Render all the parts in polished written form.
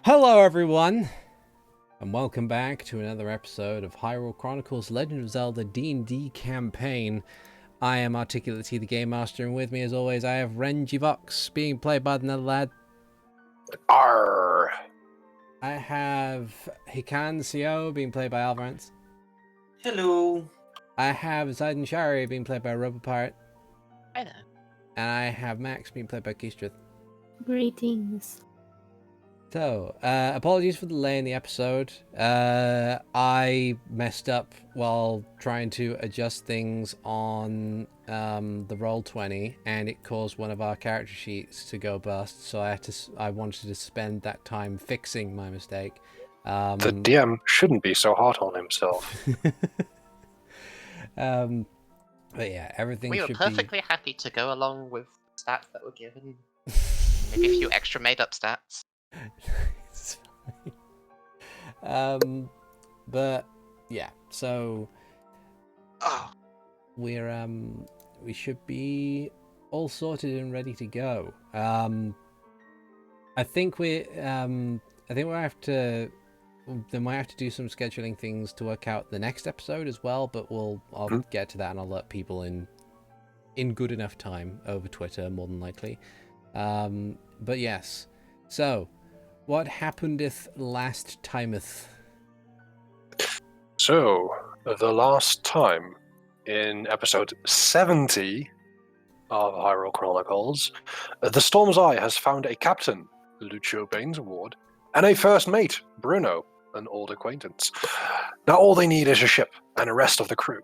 Hello everyone, and welcome back to another episode of Hyrule Chronicles Legend of Zelda D&D campaign. I am ArticulateT, the Game Master, and with me as always I have Renji Vox, being played by TheNetherlad. Arr. I have Hikan Sio, being played by Avrdal. Hello. I have Zayden Shari, being played by RoboPirate. Hi there. And I have Max, being played by Keestrith. Greetings. So, apologies for the delay in the episode. I messed up while trying to adjust things on the Roll20, and it caused one of our character sheets to go bust. So I wanted to spend that time fixing my mistake. The DM shouldn't be so hard on himself. But yeah, everything We were should perfectly happy to go along with stats that were given. Maybe a few extra made-up stats. It's fine. But yeah, so we should be all sorted and ready to go. I think we have to. They might have to do some scheduling things to work out the next episode as well. But I'll get to that, and I'll let people in good enough time over Twitter, more than likely. But yes, so. What happeneth last timeth? So, the last time in episode 70 of Hyrule Chronicles, the Storm's Eye has found a captain, Lucio Baines Ward, and a first mate, Bruno, an old acquaintance. Now all they need is a ship and a rest of the crew.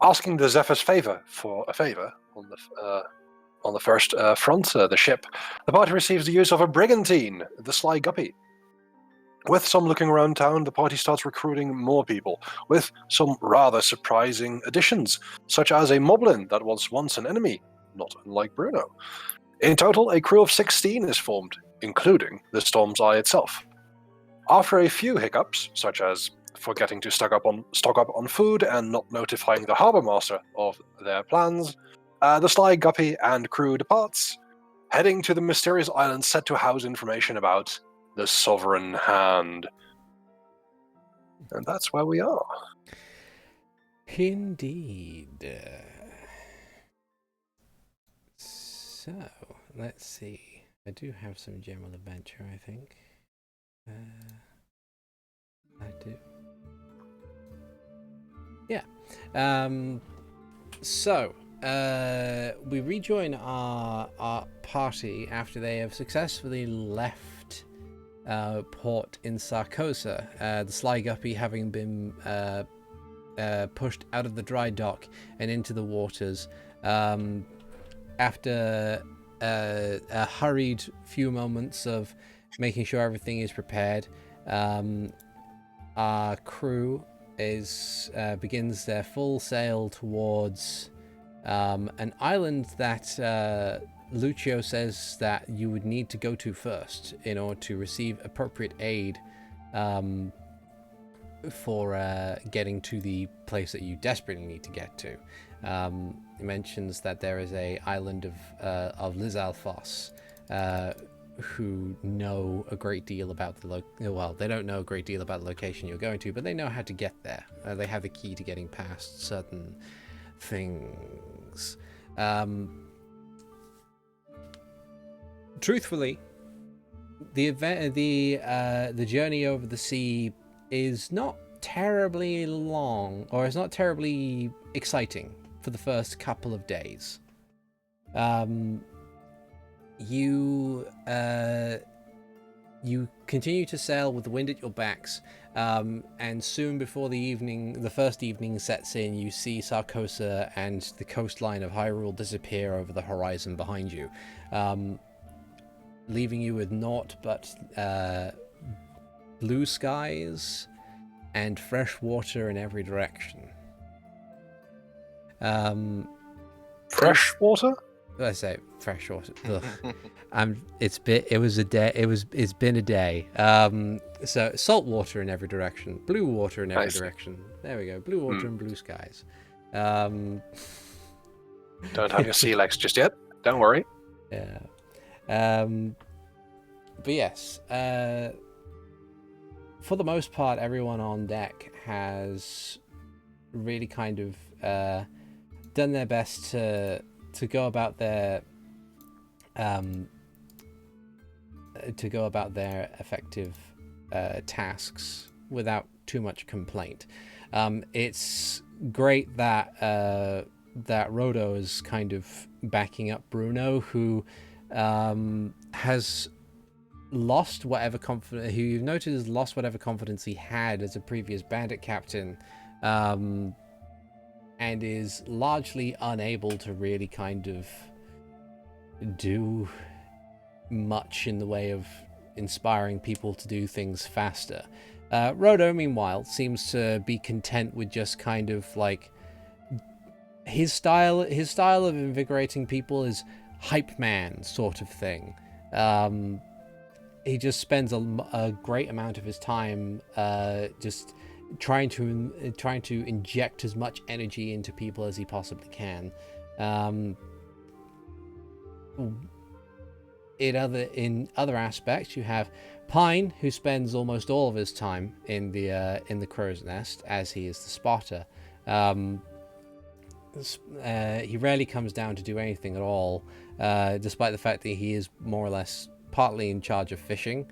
Asking the Zephyr's for a favor on the first front, the ship, the party receives the use of a brigantine, the Sly Guppy. With some looking around town, the party starts recruiting more people, with some rather surprising additions, such as a moblin that was once an enemy, not unlike Bruno. In total, a crew of 16 is formed, including the Storm's Eye itself. After a few hiccups, such as forgetting to stock up on food and not notifying the harbour master of their plans, the Sly Guppy and crew departs, heading to the mysterious island said to house information about the Sovereign Hand. And that's where we are. Indeed. So, let's see. I do have some general adventure, I think. I do. Yeah. So... we rejoin our party after they have successfully left port in Sarkosa, the Sly Guppy having been pushed out of the dry dock and into the waters after a hurried few moments of making sure everything is prepared. Our crew begins their full sail towards an island that Lucio says that you would need to go to first in order to receive appropriate aid for getting to the place that you desperately need to get to. He mentions that there is a island of Lizalfos who know a great deal about they don't know a great deal about the location you're going to, but they know how to get there. They have the key to getting past certain things. Truthfully, the journey over the sea is not terribly long, or it's not terribly exciting for the first couple of days. You continue to sail with the wind at your backs, and soon before the first evening sets in, you see Sarkosa and the coastline of Hyrule disappear over the horizon behind you, leaving you with naught but blue skies and fresh water in every direction. Fresh water? I say fresh water. It's been a day. So salt water in every direction, blue water in every direction. There we go. Blue water and blue skies. Don't have your sea legs just yet. Don't worry. Yeah. But yes, for the most part, everyone on deck has really kind of done their best to go about their effective tasks without too much complaint. It's great that that Rodo is kind of backing up Bruno, who has lost whatever confidence, who you've noted has lost whatever confidence he had as a previous bandit captain, and is largely unable to really kind of do much in the way of inspiring people to do things faster. Rodo, meanwhile, seems to be content with just kind of like his style of invigorating people is hype man sort of thing. He just spends a great amount of his time just trying to inject as much energy into people as he possibly can. In other aspects, you have Pine, who spends almost all of his time in the crow's nest, as he is the spotter. He rarely comes down to do anything at all, despite the fact that he is more or less partly in charge of fishing.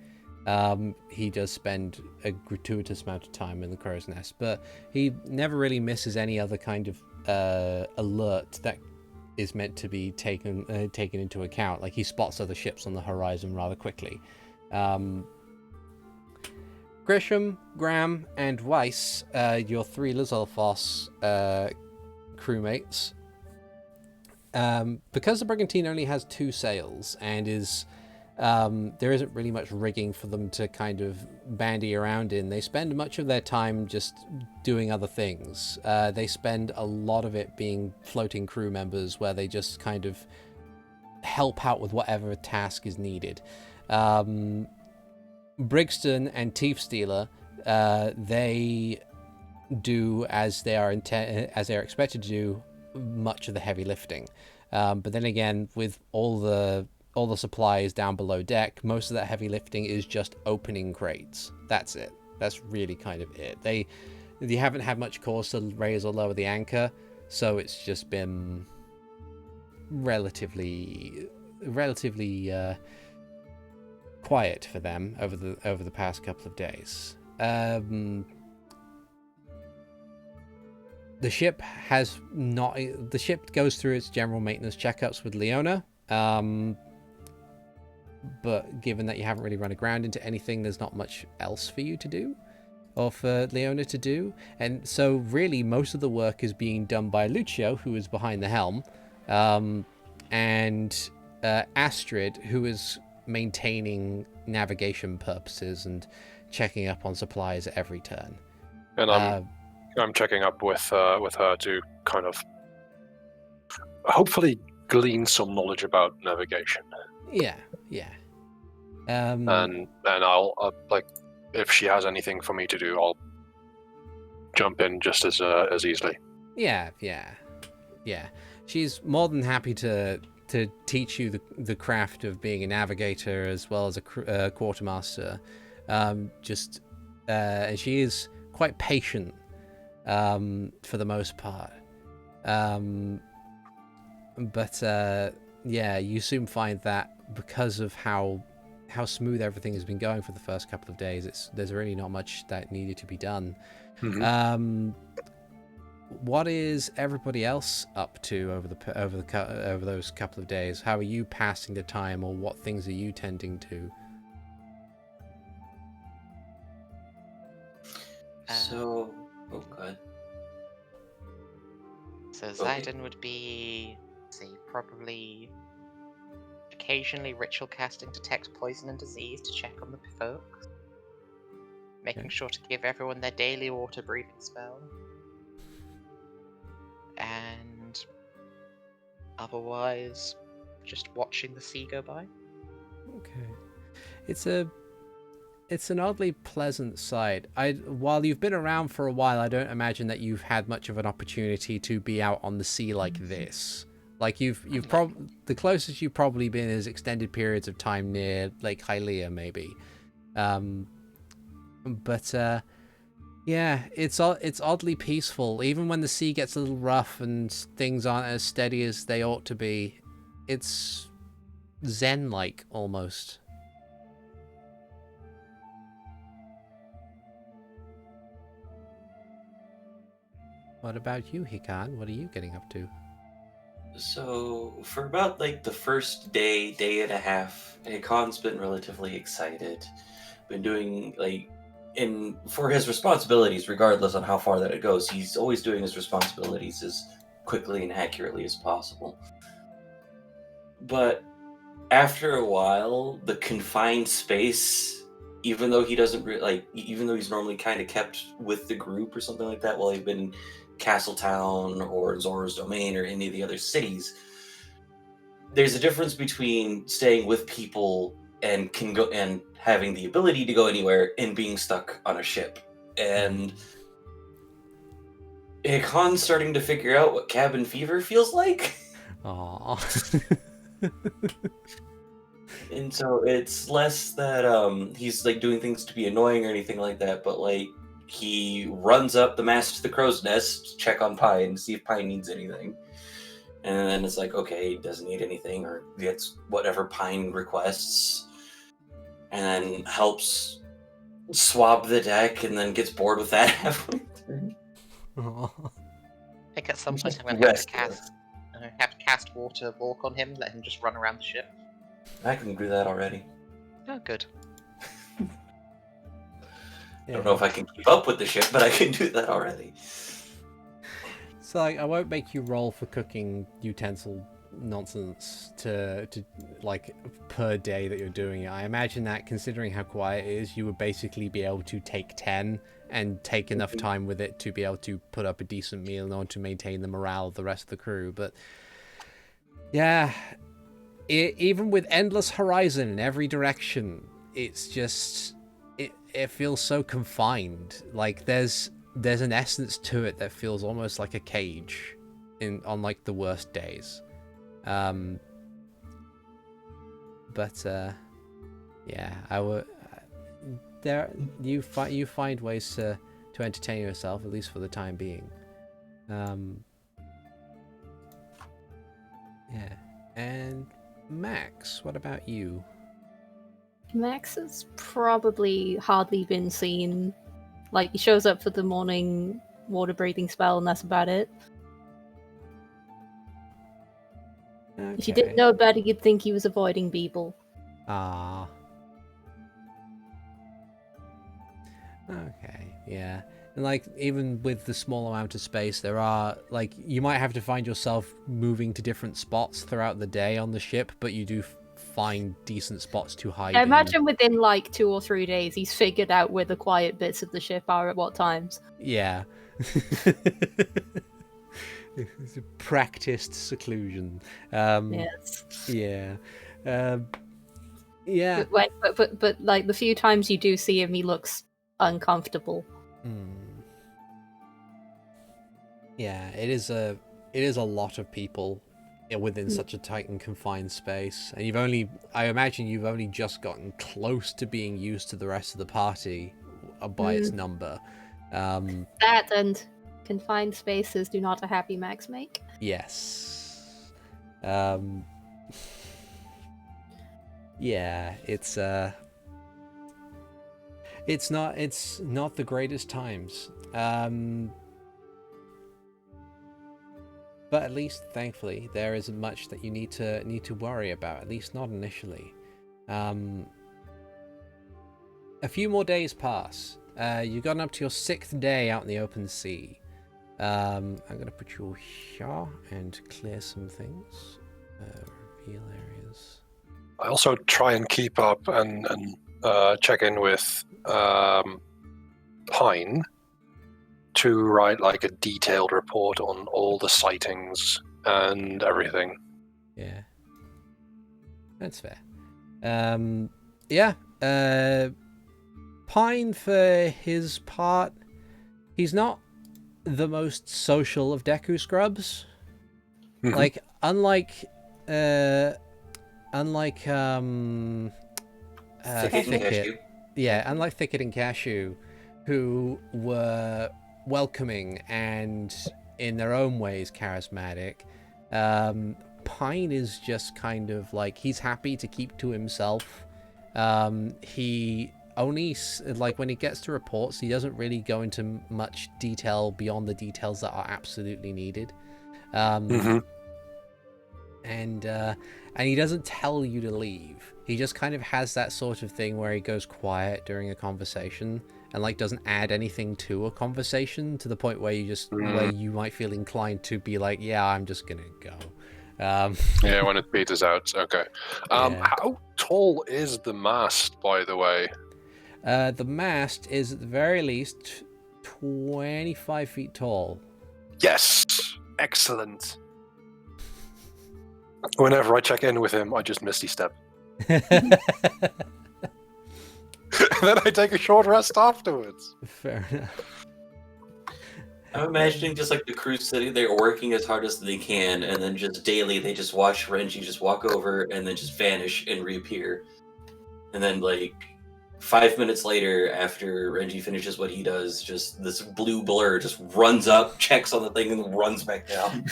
He does spend a gratuitous amount of time in the crow's nest, but he never really misses any other kind of alert that is meant to be taken into account. Like, he spots other ships on the horizon rather quickly. Grisham, Graham, and Weiss, your 3 Lizalfos crewmates, because the Brigantine only has 2 sails and is there isn't really much rigging for them to kind of bandy around in. They spend much of their time just doing other things. They spend a lot of it being floating crew members, where they just kind of help out with whatever task is needed. Brixton and Thief Stealer, they do as they are expected to do much of the heavy lifting. But then again, with all the supplies down below deck, most of that heavy lifting is just opening crates. That's it. That's really kind of it. They haven't had much cause to raise or lower the anchor, so it's just been relatively quiet for them over the past couple of days. The ship goes through its general maintenance checkups with Leona. But given that you haven't really run aground into anything, there's not much else for you to do, or for Leona to do. And so really most of the work is being done by Lucio, who is behind the helm, and Astrid, who is maintaining navigation purposes and checking up on supplies at every turn. And I'm checking up with her to kind of hopefully glean some knowledge about navigation. Yeah. And I'll like, if she has anything for me to do, I'll jump in just as easily. Yeah. She's more than happy to teach you the craft of being a navigator as well as a quartermaster. And she is quite patient for the most part. But you soon find that because of how smooth everything has been going for the first couple of days, there's really not much that needed to be done. Mm-hmm. What is everybody else up to over those couple of days? How are you passing the time, or what things are you tending to? So, good. So Zayden would be, probably occasionally ritual casting detect poison and disease to check on the folks. Making sure to give everyone their daily water breathing spell. And otherwise, just watching the sea go by. Okay. It's an oddly pleasant sight. While you've been around for a while, I don't imagine that you've had much of an opportunity to be out on the sea like this. Like the closest you've probably been is extended periods of time near Lake Hylia, maybe. But yeah, it's oddly peaceful. Even when the sea gets a little rough and things aren't as steady as they ought to be, it's zen-like almost. What about you, Hikan? What are you getting up to? So, for about like the first day and a half, Hikan's been relatively excited. Been doing for his responsibilities, regardless on how far that it goes, he's always doing his responsibilities as quickly and accurately as possible. But after a while, the confined space, even though he doesn't even though he's normally kind of kept with the group or something like that while they've been in Castletown or Zora's Domain or any of the other cities, there's a difference between staying with people and can go and having the ability to go anywhere and being stuck on a ship. And Hikan's starting to figure out what cabin fever feels like. Aww. And so it's less that he's like doing things to be annoying or anything like that, but like he runs up the mast to the crow's nest to check on Pine to see if Pine needs anything. And then it's like, okay, he doesn't need anything, or gets whatever Pine requests, and then helps swab the deck, and then gets bored with that halfway through. Aww. I think at some point I'm going to have to cast water walk on him, let him just run around the ship. I can do that already. Oh, good. I don't know if I can keep up with the ship, but I can do that already. So like, I won't make you roll for cooking utensil nonsense to like per day that you're doing it. I imagine that considering how quiet it is, you would basically be able to take 10 and take enough time with it to be able to put up a decent meal in order to maintain the morale of the rest of the crew. But yeah, even with endless horizon in every direction, it's just it feels so confined. Like there's an essence to it that feels almost like a cage on like the worst days. But yeah, I would you find ways to entertain yourself, at least for the time being. Yeah. And Max, what about you? Max has probably hardly been seen. Like, he shows up for the morning water breathing spell, and that's about it. Okay. If you didn't know about it, you'd think he was avoiding people. Ah. Okay, yeah. And like, even with the small amount of space, there are, like, you might have to find yourself moving to different spots throughout the day on the ship, but you do find decent spots to hide I in. imagine within like 2 or 3 days, he's figured out where the quiet bits of the ship are at what times. Yeah. It's a practiced seclusion. Yes. Yeah. Yeah. But like the few times you do see him, he looks uncomfortable. Yeah, it is a lot of people within such a tight and confined space, and I imagine you've only just gotten close to being used to the rest of the party by its number. That and confined spaces do not a happy Max make. Yes. Yeah, it's not the greatest times. But at least, thankfully, there isn't much that you need to worry about. At least not initially. A few more days pass. You've gotten up to your 6th day out in the open sea. I'm gonna put you here and clear some things. Reveal areas. I also try and keep up and check in with Pine to write like a detailed report on all the sightings and everything. Yeah, that's fair. Yeah. Pine, for his part, he's not the most social of Deku scrubs. Mhm. Like, unlike Thicket and Thicket. Cashew. unlike Thicket and Cashew, who were welcoming and in their own ways charismatic, Pine is just kind of like, he's happy to keep to himself. He only, like, when he gets to reports, he doesn't really go into much detail beyond the details that are absolutely needed. And he doesn't tell you to leave. He just kind of has that sort of thing where he goes quiet during a conversation and like doesn't add anything to a conversation, to the point where you just where you might feel inclined to be like, yeah, I'm just gonna go. Yeah, when it peters out. Okay. Yeah. How tall is the mast, by the way? The mast is at the very least 25 feet tall. Yes. Excellent. Whenever I check in with him, I just misty step. Then I take a short rest afterwards. Fair enough. I'm imagining just like the crew sitting there working as hard as they can, and then just daily they just watch Renji just walk over and then just vanish and reappear. And then like 5 minutes later, after Renji finishes what he does, just this blue blur just runs up, checks on the thing, and runs back down.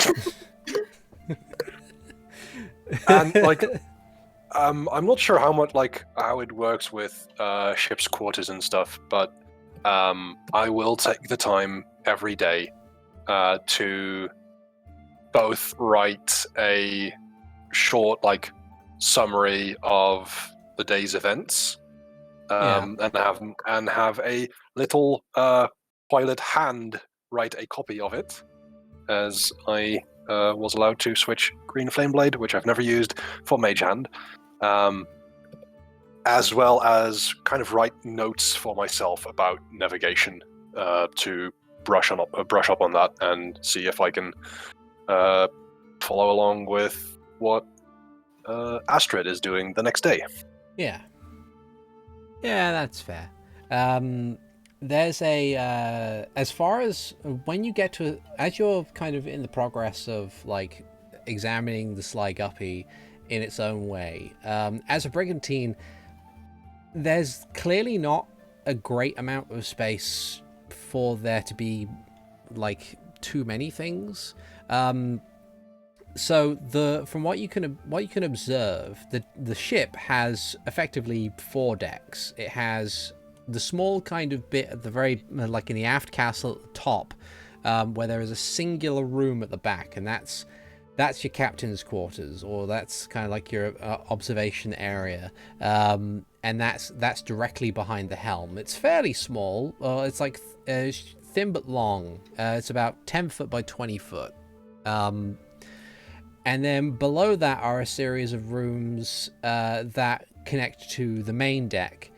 And like, I'm not sure how it works with ship's quarters and stuff, but I will take the time every day to both write a short summary of the day's events, and have a little pilot hand write a copy of it, as I was allowed to switch Green Flame Blade, which I've never used, for Mage Hand, as well as kind of write notes for myself about navigation to brush up on that and see if I can follow along with what Astrid is doing the next day. Yeah, that's fair. There's a as far as when you get to, as you're kind of in the progress of like examining the Sly Guppy in its own way, as a brigantine, there's clearly not a great amount of space for there to be like too many things. So from what you can observe, the ship has effectively 4 decks. It has the small kind of bit at the very, like in the aft castle at the top, where there is a singular room at the back, and that's your captain's quarters, or that's kind of like your observation area, and that's directly behind the helm. It's fairly small. It's like thin but long. It's about 10 foot by 20 foot. And then below that are a series of rooms that connect to the main deck,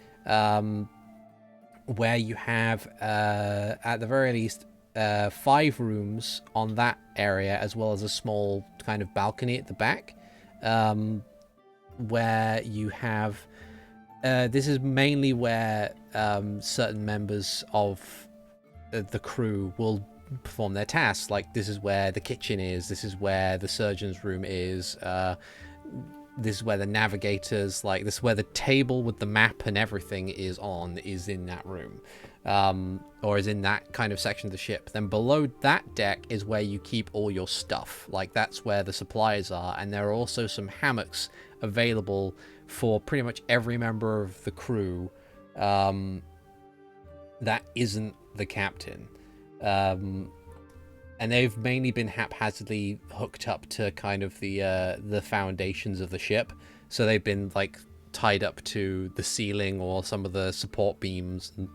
where you have, at the very least, 5 rooms on that area, as well as a small kind of balcony at the back, where you have... this is mainly where certain members of the crew will perform their tasks. Like, this is where the kitchen is, this is where the surgeon's room is, this is where the navigators, like this is where the table with the map and everything is in that room, or is in that kind of section of the ship. Then below that deck is where you keep all your stuff, like that's where the supplies are, and there are also some hammocks available for pretty much every member of the crew that isn't the captain. And they've mainly been haphazardly hooked up to kind of the foundations of the ship. So they've been like tied up to the ceiling or some of the support beams and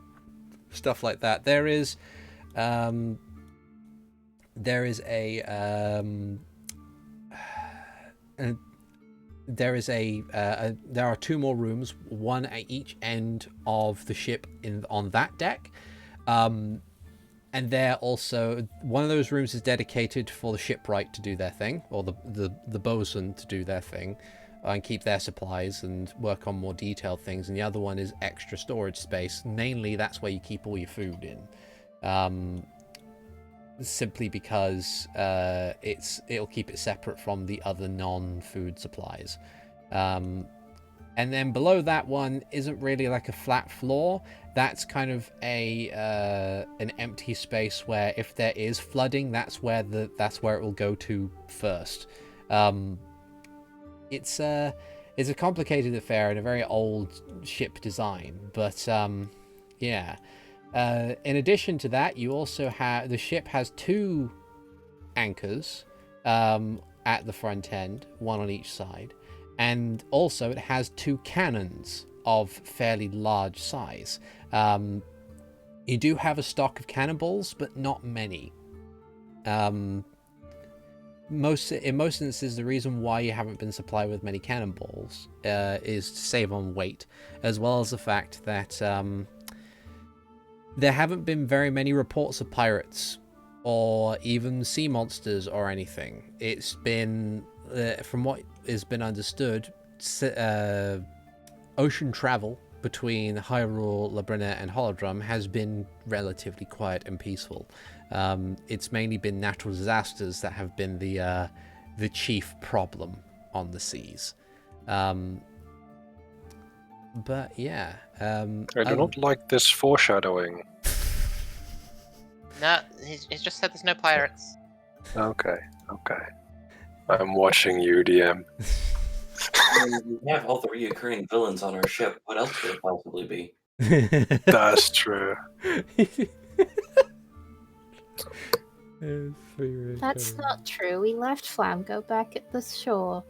stuff like that. There are 2 more rooms, one at each end of the ship on that deck. And they're also, one of those rooms is dedicated for the shipwright to do their thing, or the bosun to do their thing, and keep their supplies and work on more detailed things. And the other one is extra storage space. Mainly, that's where you keep all your food in. Simply because it'll keep it separate from the other non-food supplies. And then below that one isn't really like a flat floor. That's kind of an empty space where if there is flooding, that's where it will go to first. It's a complicated affair and a very old ship design, but yeah. In addition to that, you also have the ship has 2 anchors at the front end, one on each side, and also it has 2 cannons of fairly large size. You do have a stock of cannonballs, but not many. In most instances, the reason why you haven't been supplied with many cannonballs is to save on weight, as well as the fact that there haven't been very many reports of pirates or even sea monsters or anything. It's been, from what has been understood, ocean travel between Hyrule, Labrina, and Holodrum has been relatively quiet and peaceful. It's mainly been natural disasters that have been the chief problem on the seas. But yeah, I do not like this foreshadowing. No, he's just said there's no pirates. Okay. I'm watching you, DM. We have all the reoccurring villains on our ship. What else could it possibly be? That's true. That's not true. We left Flamgo back at the shore.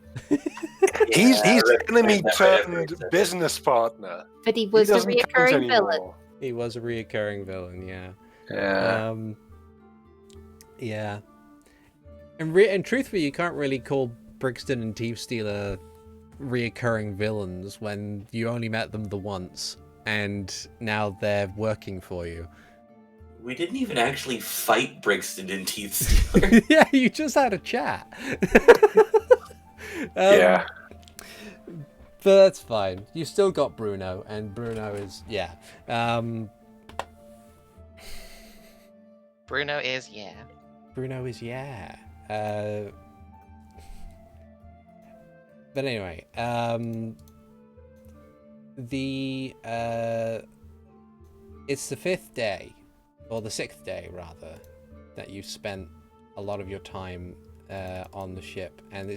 He's enemy that right after turned he said business partner. But he was a doesn't count reoccurring villain. anymore. He was a reoccurring villain, yeah. Yeah. Yeah. And truthfully, you can't really call Brixton and Thiefstealer reoccurring villains when you only met them the once, and now they're working for you. We didn't even actually fight Brixton and Teethstealer. Yeah, you just had a chat. Yeah. But that's fine. You still got Bruno, and Bruno is, yeah. Bruno is, yeah. Bruno is, yeah. But anyway, it's the 5th day, or the 6th day rather, that you've spent a lot of your time on the ship, and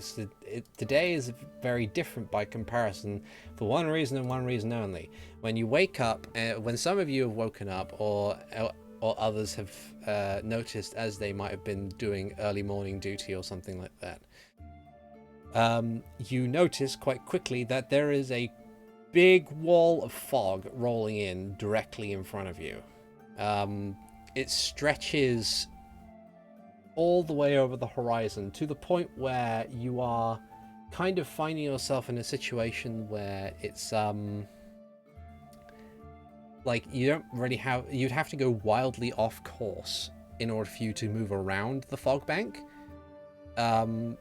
today is very different by comparison for one reason and one reason only. When you wake up, when some of you have woken up, or others have noticed as they might have been doing early morning duty or something like that, you notice quite quickly that there is a big wall of fog rolling in directly in front of you. It stretches all the way over the horizon to the point where you are kind of finding yourself in a situation where it's like you don't really have, you'd have to go wildly off course in order for you to move around the fog bank. And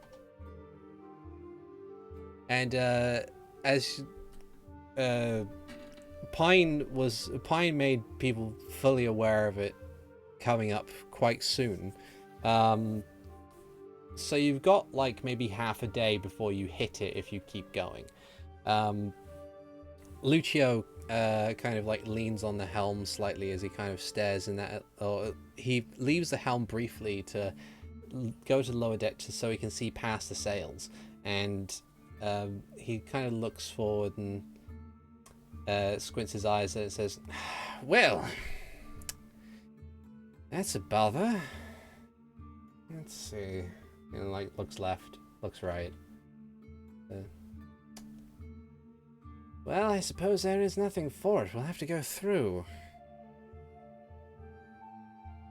as Pine made people fully aware of it coming up quite soon. So you've got like maybe half a day before you hit it if you keep going. Lucio kind of like leans on the helm slightly as he kind of stares in that, or he leaves the helm briefly to go to the lower deck so he can see past the sails, and he kind of looks forward and squints his eyes and says, "Well, that's a bother. Let's see." And like looks left, looks right. Well, I suppose there is nothing for it. We'll have to go through.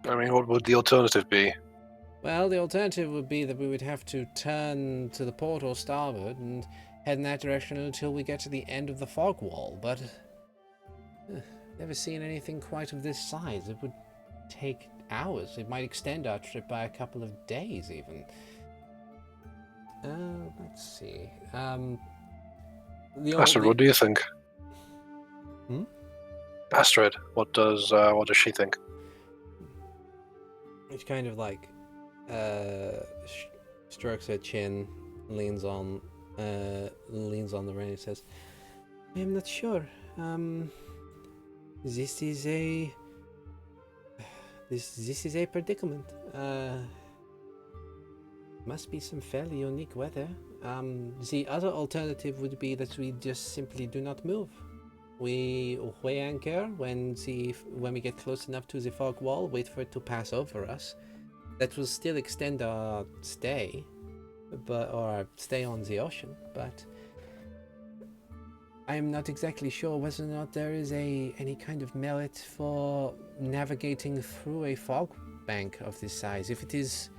I mean, what would the alternative be? Well, the alternative would be that we would have to turn to the port or starboard and head in that direction until we get to the end of the fog wall, but never seen anything quite of this size. It would take hours. It might extend our trip by a couple of days, even. Let's see. Astrid, what do you think? Hmm? Astrid, what does she think? It's kind of like strokes her chin, leans on the rein, and says, I am not sure. This is a this is a predicament. Must be some fairly unique weather. The other alternative would be that we just simply do not move. We weigh anchor when we get close enough to the fog wall, wait for it to pass over us. That will still extend our stay, or stay on the ocean, but I am not exactly sure whether or not there is any kind of merit for navigating through a fog bank of this size. If it is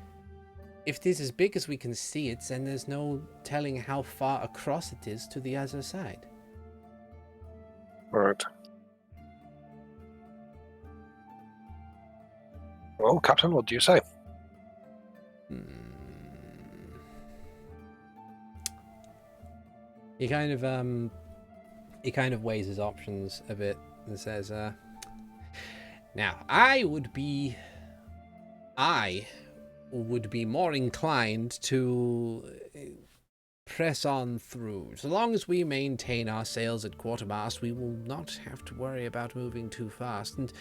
as big as we can see it, then there's no telling how far across it is to the other side. Right. Well, Captain, what do you say? He kind of weighs his options a bit and says, now I would be more inclined to press on through. So long as we maintain our sails at quartermast, we will not have to worry about moving too fast. And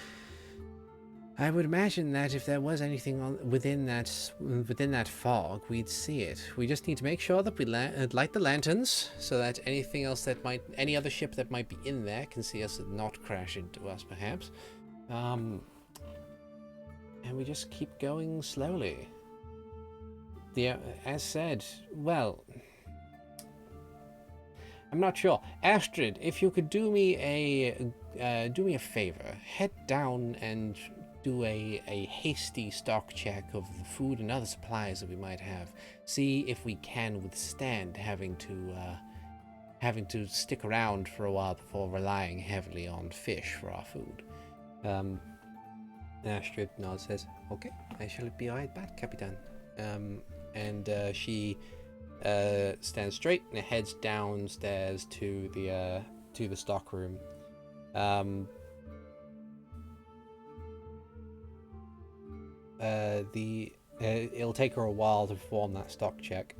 I would imagine that if there was anything within that fog, we'd see it. We just need to make sure that we light the lanterns so that any other ship that might be in there can see us and not crash into us, perhaps. And we just keep going slowly. As said, well, I'm not sure. Astrid, if you could do me a favor, head down and do a hasty stock check of the food and other supplies that we might have. See if we can withstand having to stick around for a while before relying heavily on fish for our food. Astrid nods, says, "Okay, I shall be right back, Capitan." And she stands straight and heads downstairs to the stockroom. It'll take her a while to perform that stock check.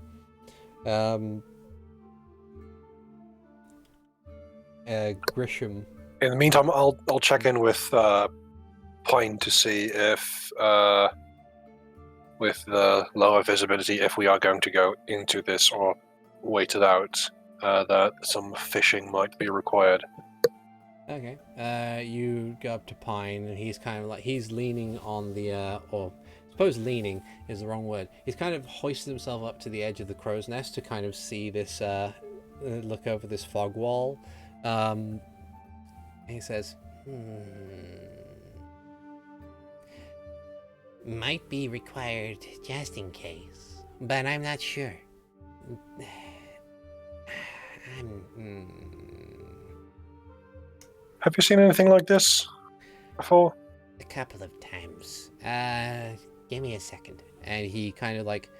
Grisham. In the meantime, I'll check in with Pine to see if, with the lower visibility, if we are going to go into this or wait it out, that some fishing might be required. Okay. You go up to Pine, and he's kind of like, he's leaning on the, or I suppose leaning is the wrong word. He's kind of hoisted himself up to the edge of the crow's nest to kind of see this, look over this fog wall. And he says, might be required just in case, but I'm not sure. Have you seen anything like this before? A couple of times. Give me a second. And he kind of like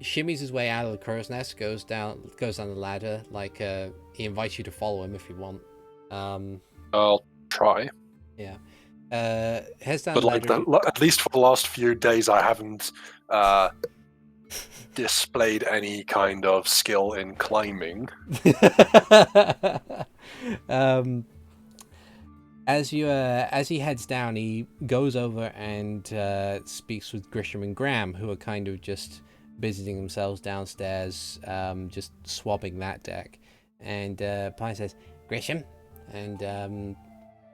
shimmies his way out of the crow's nest, goes down the ladder, like he invites you to follow him if you want. I'll try. Yeah. Heads down But the ladder. at least for the last few days, I haven't displayed any kind of skill in climbing. As he heads down, he goes over and speaks with Grisham and Graham, who are kind of just busying themselves downstairs, just swabbing that deck. And Pine says, "Grisham," and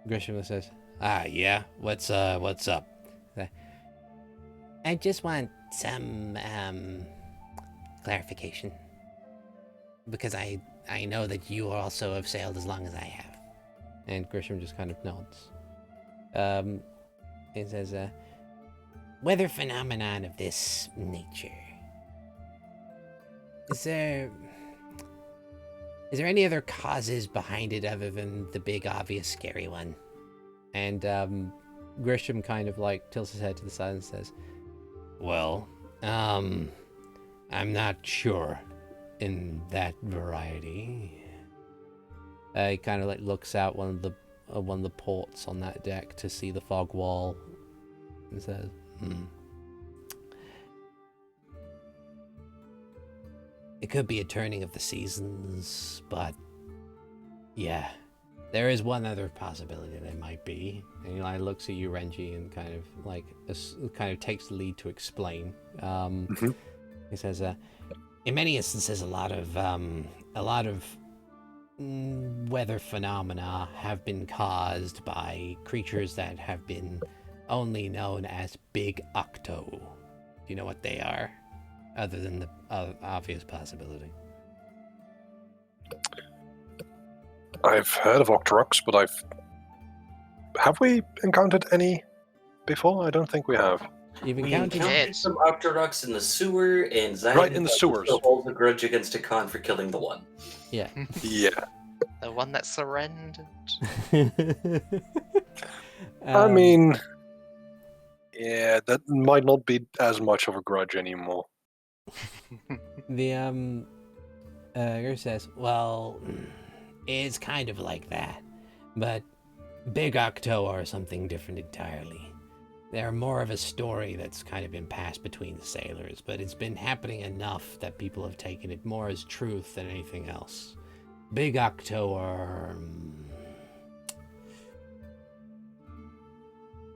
Grisham says, yeah, what's up? I just want some clarification, because I know that you also have sailed as long as I have. And Grisham just kind of nods. It says, weather phenomenon of this nature. Is there any other causes behind it other than the big, obvious, scary one? And Grisham kind of like tilts his head to the side and says, well, I'm not sure in that variety. He kind of like looks out one of the ports on that deck to see the fog wall and says, It could be a turning of the seasons, but Yeah. There is one other possibility that it might be. And Eli looks at you, Renji, and kind of takes the lead to explain. He says, in many instances, a lot of weather phenomena have been caused by creatures that have been only known as Big Octo. Do you know what they are? Other than the obvious possibility. I've heard of Octoroks, but have we encountered any before? I don't think we have. You've We encountered encountered some Octoroks in the sewer, and Zion Right in the sewers. still holds a grudge against Hikan for killing the one. Yeah. Yeah. The one that surrendered. I mean, yeah, that might not be as much of a grudge anymore. The Gur says, well, it's kind of like that, but Big Octo are something different entirely. They're more of a story that's kind of been passed between the sailors, but it's been happening enough that people have taken it more as truth than anything else. Big Octo are...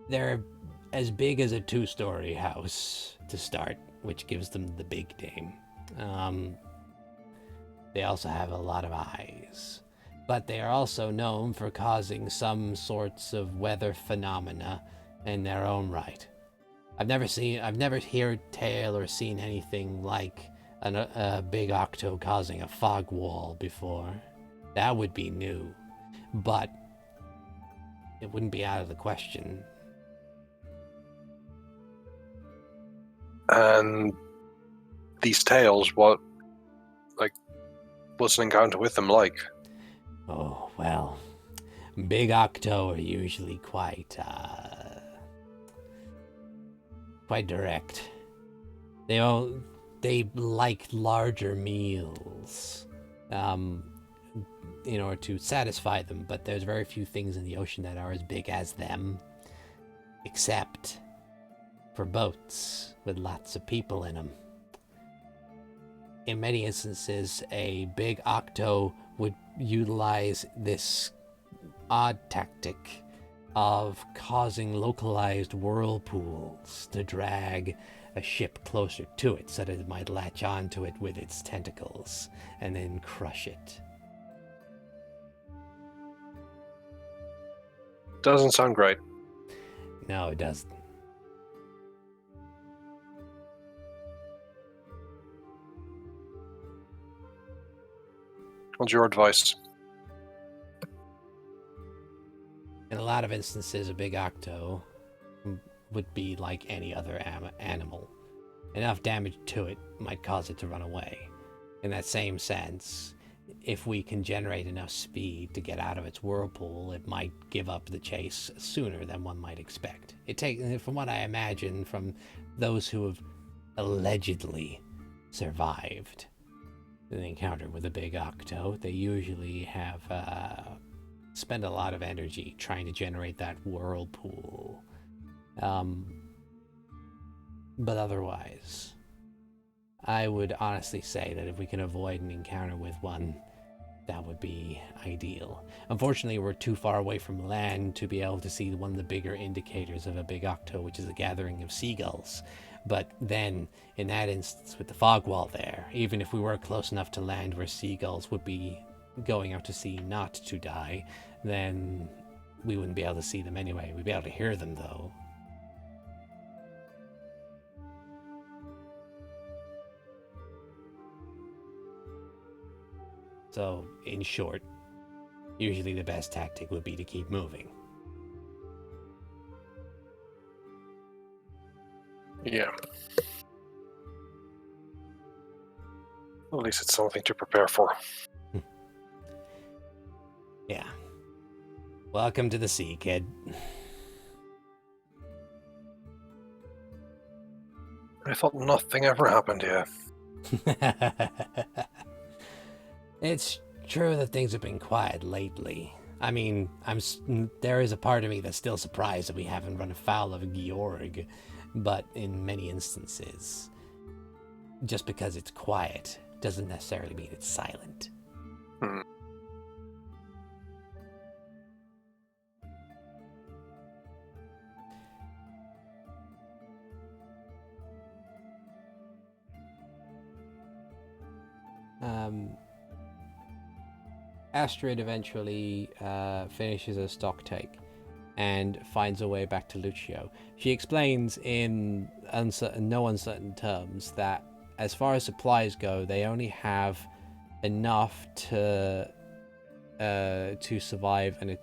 they're as big as a 2-story house to start, which gives them the big name. They also have a lot of eyes, but they are also known for causing some sorts of weather phenomena in their own right. I've never heard tale or seen anything like a Big Octo causing a fog wall before. That would be new, but it wouldn't be out of the question. And these tales, what's an encounter with them like? Oh, well, Big Octo are usually quite direct. They like larger meals in order to satisfy them, but there's very few things in the ocean that are as big as them, except for boats with lots of people in them. In many instances, a Big Octo would utilize this odd tactic of causing localized whirlpools to drag a ship closer to it so that it might latch onto it with its tentacles and then crush it. Doesn't sound great. No, it doesn't. What's your advice? In a lot of instances, a Big Octo would be like any other animal. Enough damage to it might cause it to run away. In that same sense, if we can generate enough speed to get out of its whirlpool, it might give up the chase sooner than one might expect. From what I imagine from those who have allegedly survived an encounter with a Big Octo, they usually have spend a lot of energy trying to generate that whirlpool. But otherwise, I would honestly say that if we can avoid an encounter with one, that would be ideal. Unfortunately, we're too far away from land to be able to see one of the bigger indicators of a Big Octo, which is a gathering of seagulls. But then, in that instance, with the fog wall there, even if we were close enough to land where seagulls would be going out to sea not to die, then we wouldn't be able to see them anyway. We'd be able to hear them, though. So, in short, usually the best tactic would be to keep moving. Yeah. At least it's something to prepare for. Yeah. Welcome to the sea, kid. I thought nothing ever happened here. It's true that things have been quiet lately. I mean, there is a part of me that's still surprised that we haven't run afoul of Georg, but in many instances, just because it's quiet doesn't necessarily mean it's silent. Astrid eventually finishes her stock take and finds her way back to Lucio. She explains in no uncertain terms that as far as supplies go, they only have enough to survive and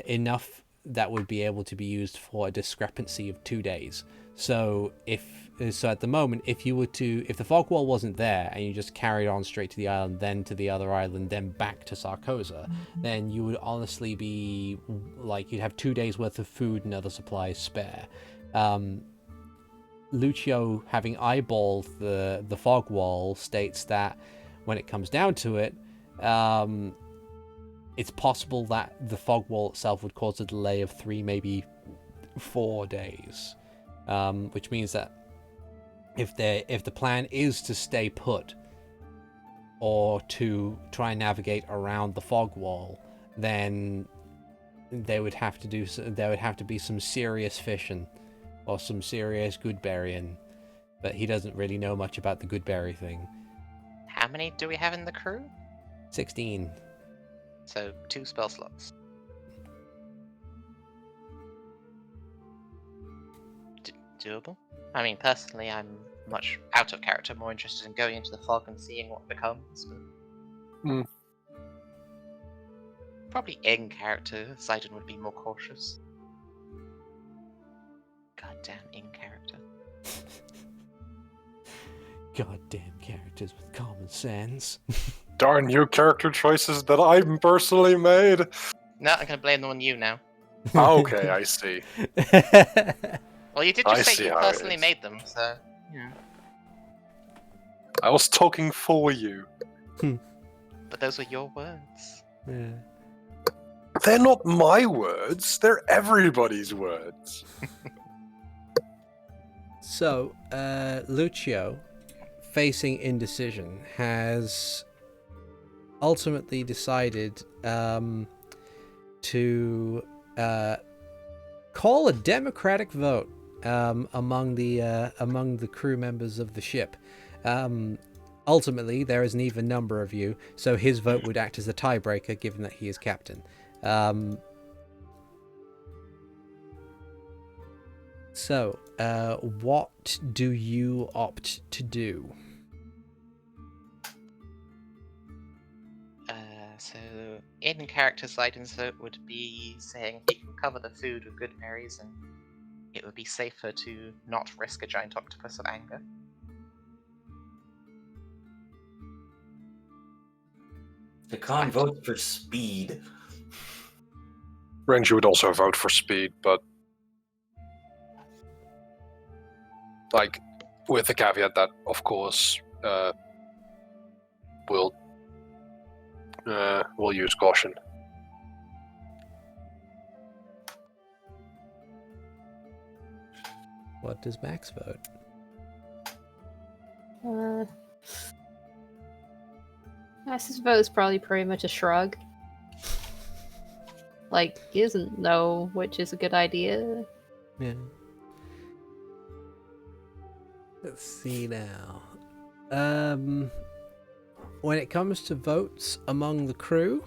enough that would be able to be used for a discrepancy of 2 days. So at the moment, if the fog wall wasn't there and you just carried on straight to the island, then to the other island, then back to Sarkoza, then you would honestly be like, you'd have 2 days worth of food and other supplies spare. Lucio, having eyeballed the fog wall, states that when it comes down to it, it's possible that the fog wall itself would cause a delay of 3, maybe 4 days, which means that if the plan is to stay put or to try and navigate around the fog wall, then there would have to be some serious fishing or some serious good berrying, but he doesn't really know much about the good berry thing. How many do we have in the crew? 16. So 2 spell slots. Doable? I mean, personally, I'm much out of character, more interested in going into the fog and seeing what becomes. But... Probably in character, Sidon would be more cautious. Goddamn in character. Goddamn characters with common sense. Darn you character choices that I personally made. No, I'm gonna blame them on you now. Okay, I see. Well, you did I just say see you how it personally is. made them, so yeah. I was talking for you. But those were your words. Yeah. They're not my words, they're everybody's words. So, Lucio, facing indecision, has ultimately decided to call a democratic vote among the crew members of the ship. Ultimately, there is an even number of you, so his vote would act as a tiebreaker, given that he is captain. So, what do you opt to do? So in character Sidon's vote would be saying he can cover the food with good berries and it would be safer to not risk a giant octopus of anger. Hikan votes for speed. Renji would also vote for speed, but like with the caveat that, of course, we'll use caution. What does Max vote? Max's vote is probably pretty much a shrug. Like, he doesn't know which is a good idea. Yeah. Let's see now. When it comes to votes among the crew,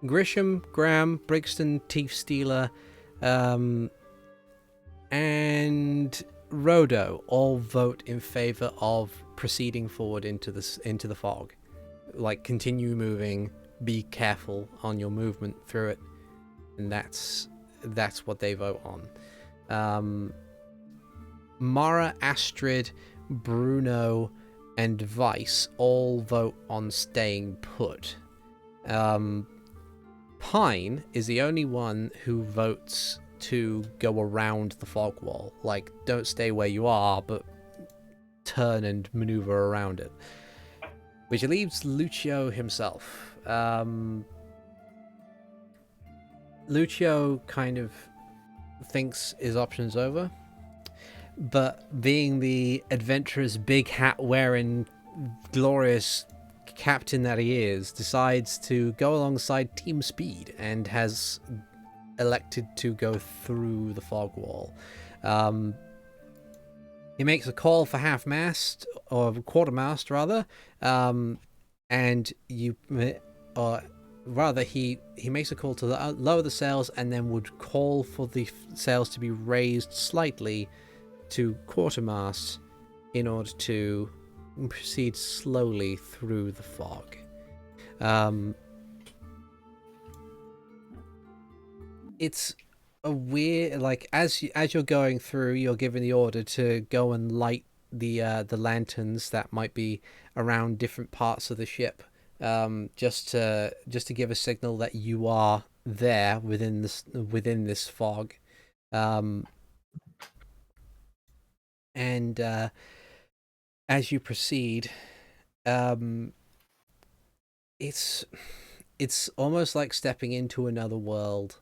Grisham, Graham, Brixton, Teeth Stealer, and Rodo all vote in favor of proceeding forward into the fog. Like, continue moving, be careful on your movement through it, and that's what they vote on. Mara, Astrid, Bruno, and Vice all vote on staying put. Pine is the only one who votes to go around the fog wall. Like, don't stay where you are, but turn and maneuver around it. Which leaves Lucio himself. Lucio kind of thinks his option's over, but being the adventurous big hat wearing glorious captain that he is, decides to go alongside Team Speed and has elected to go through the fog wall. He makes a call for half mast, or quarter mast rather, and you, or rather, he makes a call to lower the sails, and then would call for the sails to be raised slightly to quartermast in order to proceed slowly through the fog. It's a weird, like, as you're going through, you're given the order to go and light the lanterns that might be around different parts of the ship, just to give a signal that you are there within this fog. And as you proceed, it's almost like stepping into another world.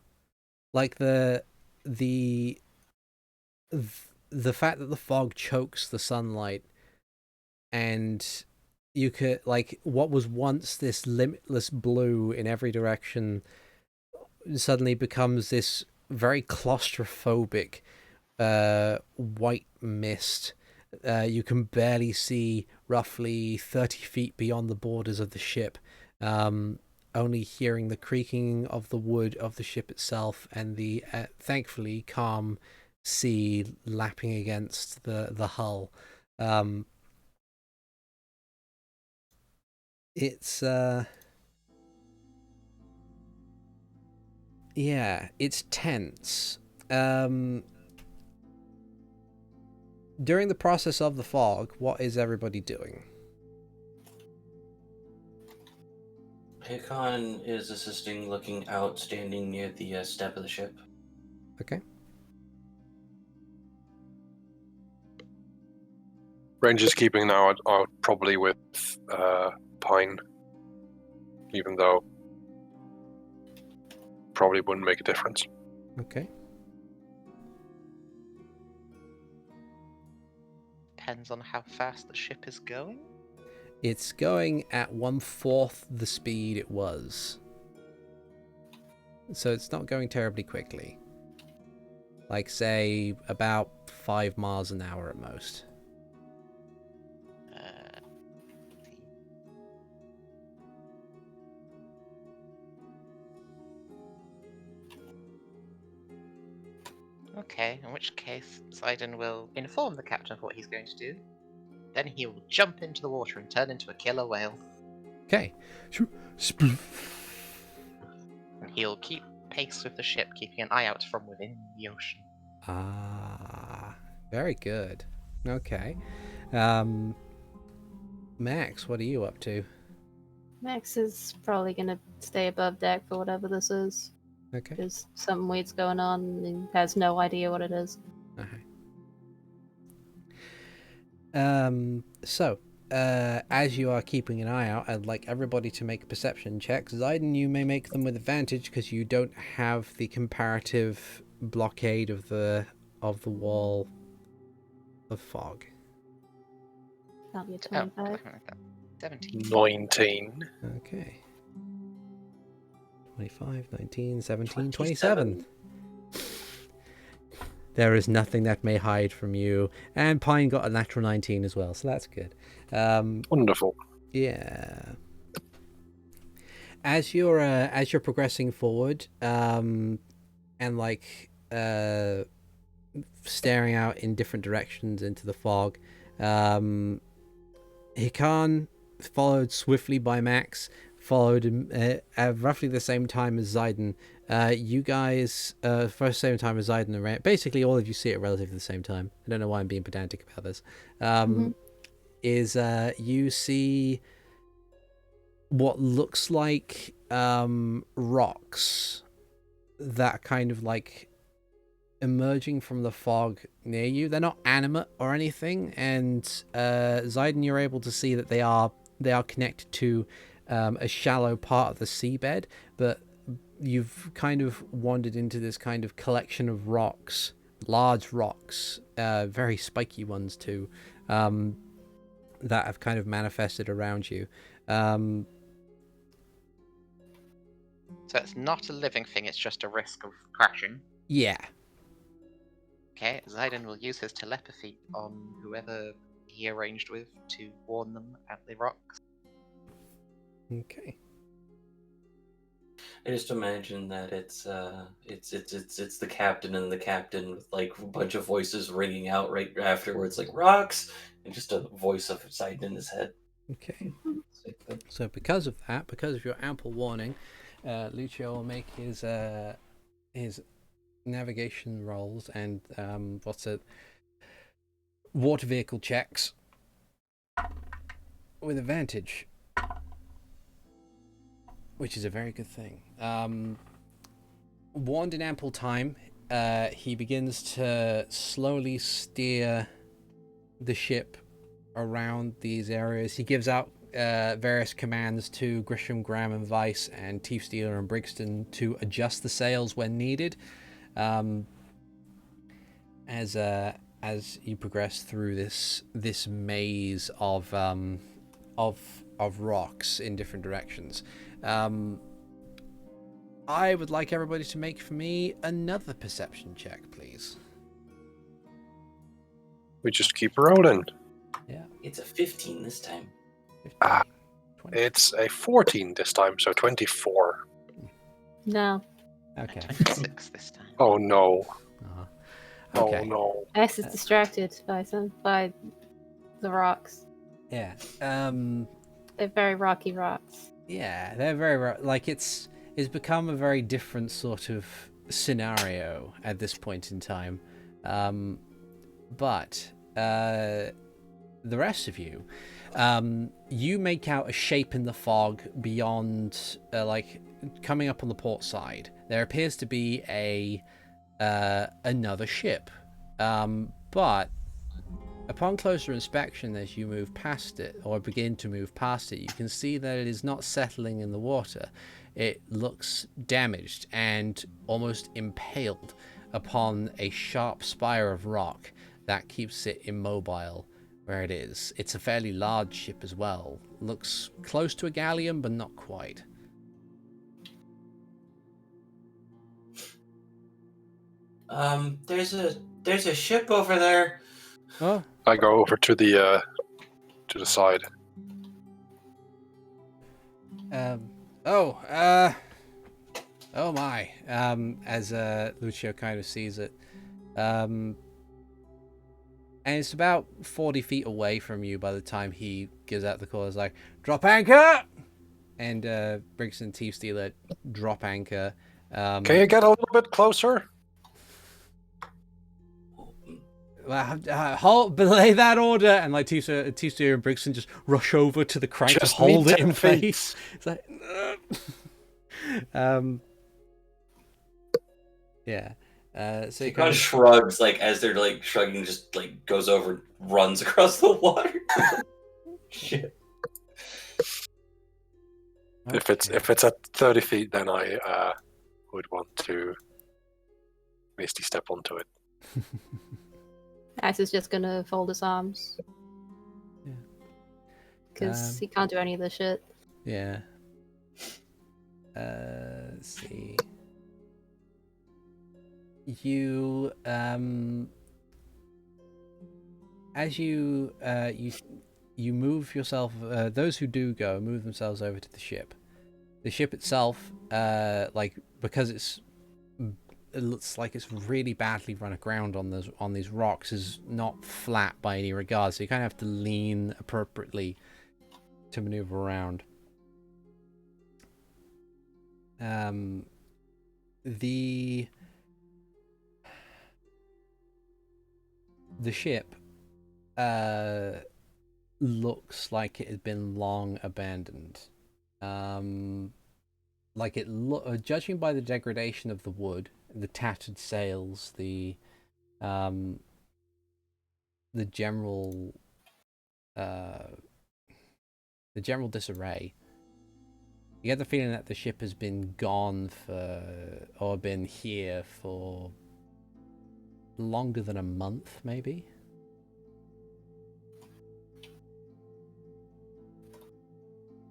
Like the fact that the fog chokes the sunlight, and you could, like, what was once this limitless blue in every direction suddenly becomes this very claustrophobic white mist. You can barely see roughly 30 feet beyond the borders of the ship, only hearing the creaking of the wood of the ship itself and the thankfully calm sea lapping against the hull. It's it's tense. During the process of the fog, what is everybody doing? Hikan is assisting, looking out, standing near the step of the ship. Okay. Ranger's keeping an eye out probably with Pine, even though probably wouldn't make a difference. Okay. Depends on how fast the ship is going. It's going at 1/4 the speed it was. So it's not going terribly quickly. Like, say, about 5 miles an hour at most. Okay, in which case Sidon will inform the captain of what he's going to do. Then he will jump into the water and turn into a killer whale. Okay. And he'll keep pace with the ship, keeping an eye out from within the ocean. Ah, very good. Okay. Max, what are you up to? Max is probably gonna stay above deck for whatever this is. Okay. There's something weird's going on and he has no idea what it is. Okay. So, as you are keeping an eye out, I'd like everybody to make perception checks. Zayden, you may make them with advantage because you don't have the comparative blockade of the wall of fog. That'll be a Oh, 25. 17. 19. Okay. 25, 19, 17, 27. There is nothing that may hide from you. And Pine got a natural 19 as well, so that's good. Wonderful. Yeah. As you're progressing forward, and like staring out in different directions into the fog, Hikan, followed swiftly by Max, followed at roughly the same time as Zayden. You guys, first same time as Zayden, and basically all of you see it relatively the same time. I don't know why I'm being pedantic about this. Is you see what looks like rocks that kind of like emerging from the fog near you. They're not animate or anything, and Zayden, you're able to see that they are connected to a shallow part of the seabed, but you've kind of wandered into this kind of collection of rocks, large rocks, very spiky ones too, that have kind of manifested around you. So it's not a living thing, it's just a risk of crashing. Yeah. Okay, Zayden will use his telepathy on whoever he arranged with to warn them at the rocks. Okay. I just imagine that it's the captain and the captain with like a bunch of voices ringing out right afterwards, like rocks, and just a voice of Poseidon in his head. Okay. So because of that, because of your ample warning, Lucio will make his navigation rolls and water vehicle checks with advantage, which is a very good thing. Warned in ample time, he begins to slowly steer the ship around these areas. He gives out various commands to Grisham, Graham, and Vice, and Teef Stealer and Brixton to adjust the sails when needed. As you progress through this maze of rocks in different directions. I would like everybody to make for me another perception check, please. We just keep rolling. Yeah. It's a 15 this time. 15, 20. It's a 14 this time, so 24. No. Okay. 26 this time. Oh no. Uh-huh. Okay. Oh no. S is distracted by the rocks. Yeah. They're very rocky rocks. Yeah, they're very like it's become a very different sort of scenario at this point in time. But the rest of you, you make out a shape in the fog beyond, like coming up on the port side. There appears to be another ship, but upon closer inspection, as you move past it or begin to move past it, you can see that it is not settling in the water. It looks damaged and almost impaled upon a sharp spire of rock that keeps it immobile where it is. It's a fairly large ship as well. Looks close to a galleon, but not quite. There's a ship over there. Oh, I go over to the side. Oh my. As Lucio kind of sees it. And it's about 40 feet away from you by the time he gives out the call. It's like, drop anchor! And Briggs and Teef Stealer drop anchor. Can you get a little bit closer? Hold, belay that order, and like Teef Stealer and Brigson just rush over to the crank Just to hold need it in 10 feet. place. It's like, yeah. So you He kind of shrugs, like as they're like shrugging, just like goes over, runs across the water. Shit. If it's at 30 feet, then I would want to Misty step onto it. Axe is just gonna fold his arms. Yeah. Because he can't do any of this shit. Yeah. Let's see. You as you move yourself, those who do go move themselves over to the ship. The ship itself, like because it looks like it's really badly run aground on these rocks, is not flat by any regard, so you kind of have to lean appropriately to maneuver around. The ship looks like it has been long abandoned. Like judging by the degradation of the wood, the tattered sails, the general disarray, you get the feeling that the ship has been gone or been here for longer than a month, maybe.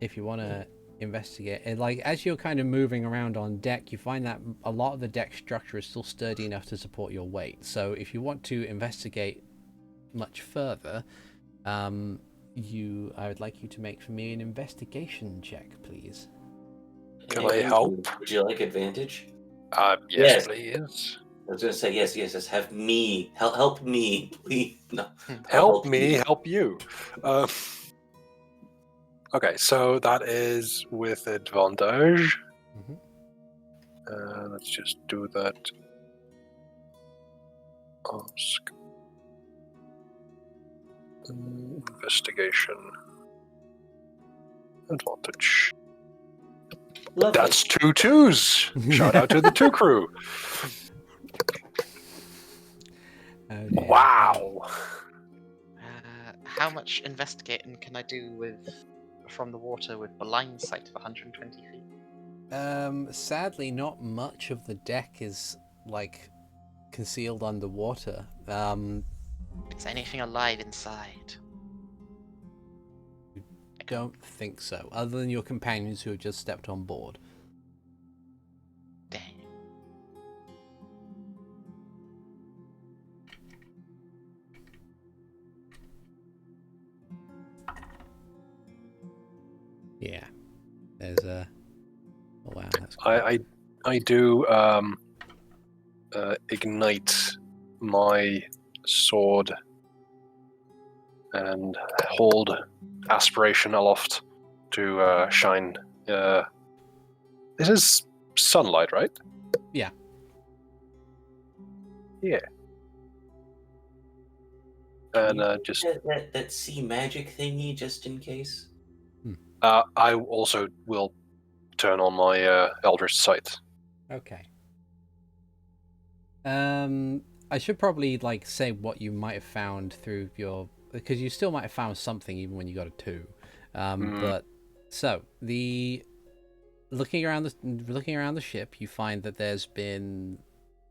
If you want to investigate. And, like, as you're kind of moving around on deck, you find that a lot of the deck structure is still sturdy enough to support your weight. So if you want to investigate much further, I would like you to make for me an investigation check, please. Can I help? Would you like advantage? Yes, please. I was gonna say yes. Have me help me, please. No, Help me, help you. Okay, so that is with advantage. Let's just do that. Ask. Investigation. Advantage. Lovely. That's 2 2s. Shout out to the 2 crew. Oh, dear. Wow. How much investigating can I do from the water with blind sight of 120 feet? Sadly, not much of the deck is like concealed underwater. Is anything alive inside? I don't think so, other than your companions who have just stepped on board. Dang. Yeah, there's a. Oh wow, that's. I do ignite my sword and hold aspiration aloft to shine. This is sunlight, right? Yeah. Yeah. And just that sea magic thingy, just in case. I also will turn on my Eldritch Sight. Okay. I should probably like say what you might have found through your, because you still might have found something even when you got a 2. But so looking around the ship, you find that there's been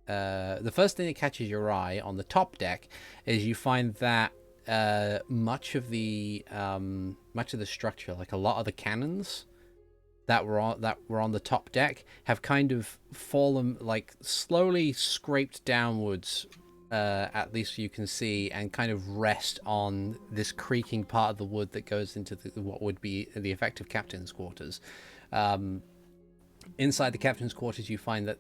the first thing that catches your eye on the top deck is you find that much of the structure, like a lot of the cannons that were on the top deck, have kind of fallen, like slowly scraped downwards, at least you can see, and kind of rest on this creaking part of the wood that goes into what would be the effective captain's quarters. Inside the captain's quarters, you find that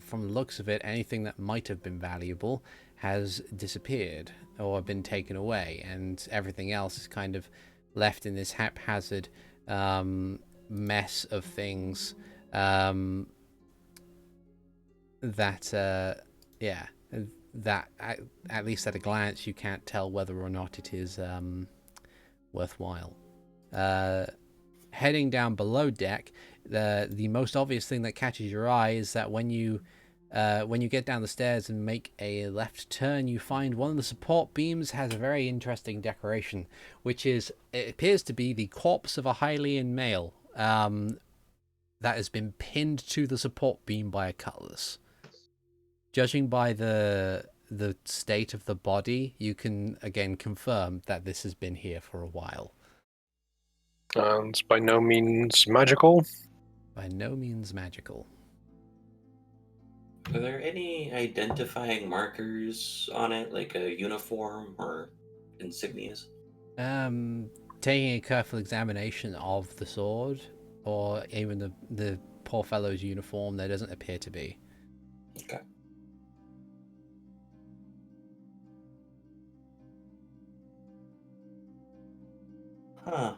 from the looks of it, anything that might have been valuable has disappeared or been taken away, and everything else is kind of left in this haphazard mess of things that at least at a glance you can't tell whether or not it is worthwhile. Heading down below deck, the most obvious thing that catches your eye is that when you get down the stairs and make a left turn, you find one of the support beams has a very interesting decoration, which is, it appears to be the corpse of a Hylian male that has been pinned to the support beam by a cutlass. Judging by the state of the body, you can again confirm that this has been here for a while. And it's by no means magical. By no means magical. Are there any identifying markers on it, like a uniform or insignias? Taking a careful examination of the sword, or even the poor fellow's uniform, there doesn't appear to be. Okay. Huh.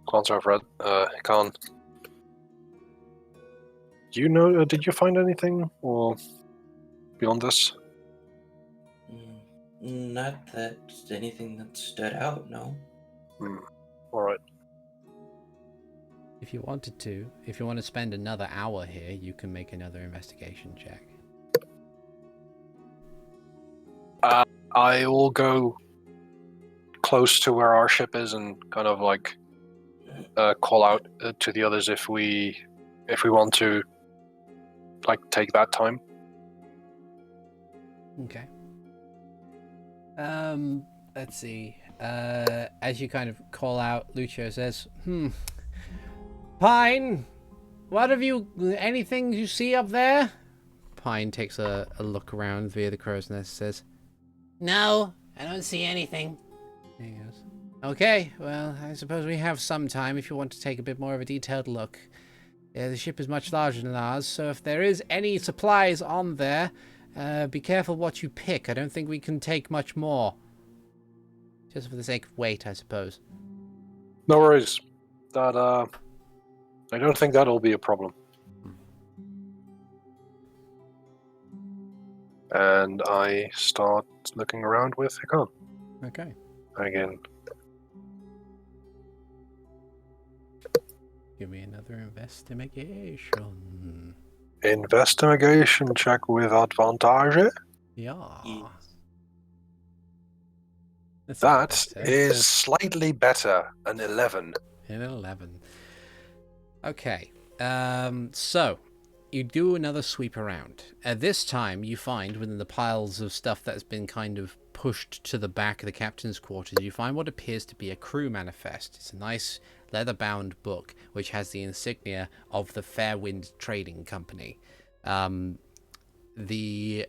Glance over at Hikan. Do you know? Did you find anything or beyond this? Not that anything that stood out. No. All right. If you want to spend another hour here, you can make another investigation check. I will go close to where our ship is and kind of like call out to the others if we want to like take that time. Okay. Let's see. As you kind of call out, Lucio says, Pine, what have you... anything you see up there? Pine takes a look around via the crow's nest and says, No, I don't see anything. There he goes. Okay, well, I suppose we have some time if you want to take a bit more of a detailed look. The ship is much larger than ours, so if there is any supplies on there, be careful what you pick. I don't think we can take much more. Just for the sake of weight, I suppose. No worries. That I don't think that'll be a problem. And I start looking around with Hikan Okay. again. Give me another investigation. Investigation check with advantage. Yeah. That's That better. is slightly better, an 11. An 11. Okay. So you do another sweep around. This time you find within the piles of stuff that's been kind of pushed to the back of the captain's quarters, you find what appears to be a crew manifest. It's a nice leather-bound book which has the insignia of the Fairwind Trading Company. The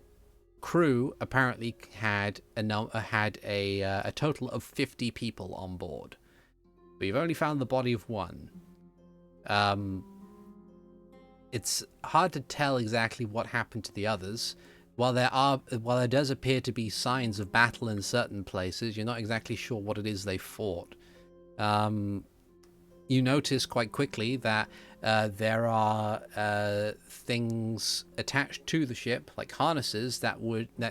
crew apparently had a total of 50 people on board, but you've only found the body of one. It's hard to tell exactly what happened to the others. While there does appear to be signs of battle in certain places, you're not exactly sure what it is they fought. You notice quite quickly that there are things attached to the ship, like harnesses that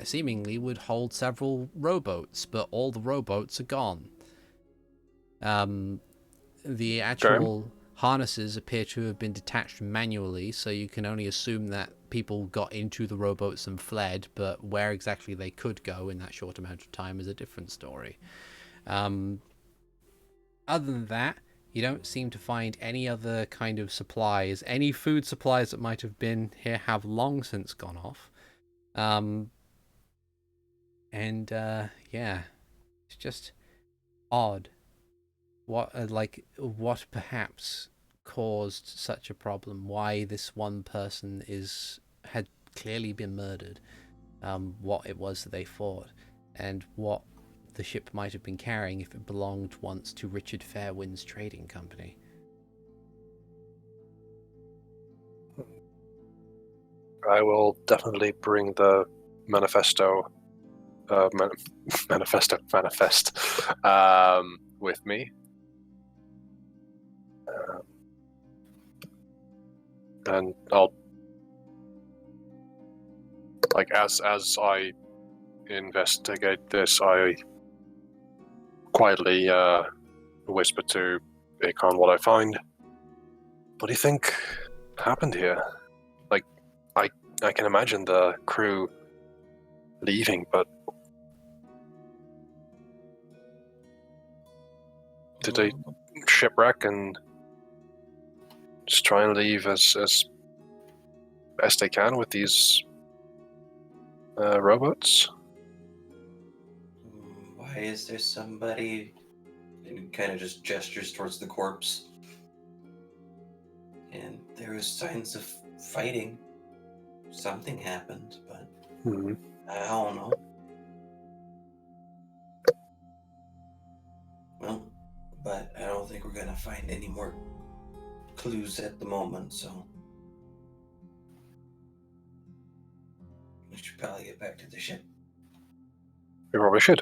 seemingly would hold several rowboats, but all the rowboats are gone. The actual harnesses appear to have been detached manually, so you can only assume that people got into the rowboats and fled, but where exactly they could go in that short amount of time is a different story. Other than that, you don't seem to find any other kind of supplies. Any food supplies that might have been here have long since gone off. Yeah, it's just odd. What perhaps caused such a problem? Why this one person had clearly been murdered? What it was that they fought, and what the ship might have been carrying if it belonged once to Richard Fairwind's trading company. I will definitely bring the manifest with me. And I'll, like, as I investigate this, I quietly whisper to Hikan what I find. What do you think happened here? Like, I can imagine the crew leaving, but did they shipwreck and just try and leave as best they can with these rowboats? Why is there somebody? And he kind of just gestures towards the corpse. And there was signs of fighting. Something happened, but I don't know. Well, but I don't think we're gonna find any more clues at the moment, so we should probably get back to the ship. We probably should.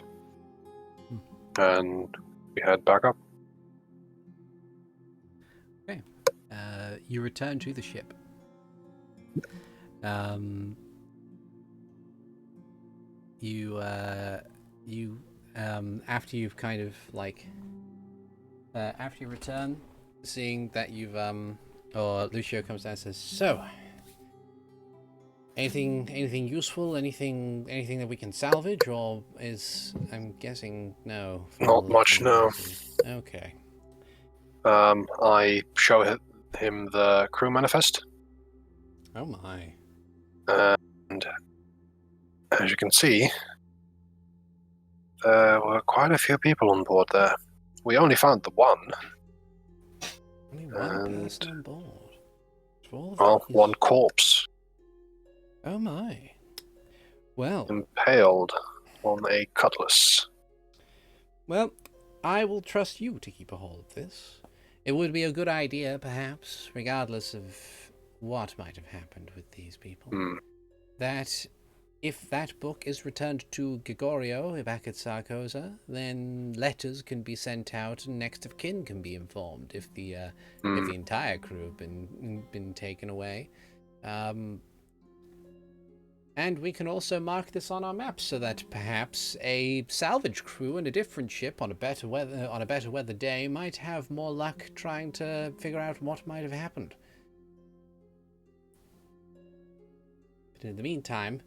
And we head back up. Okay. You return to the ship. After you've kind of like after you return, seeing that you've or Lucio comes down and says, so anything useful, anything that we can salvage, or I'm guessing no. Not much, no. Okay. I show him the crew manifest. Oh my. And as you can see, there were quite a few people on board there. We only found the one. Only one And- person on board. For Well, these- one corpse Oh my. Well, impaled on a cutlass. well, I will trust you to keep a hold of this. It would be a good idea, perhaps, regardless of what might have happened with these people, Hmm. that if that book is returned to Gregorio back at Sarkoza, then letters can be sent out and next of kin can be informed if the entire crew have been taken away. And we can also mark this on our map so that perhaps a salvage crew in a different ship on a better weather day might have more luck trying to figure out what might have happened. But in the meantime,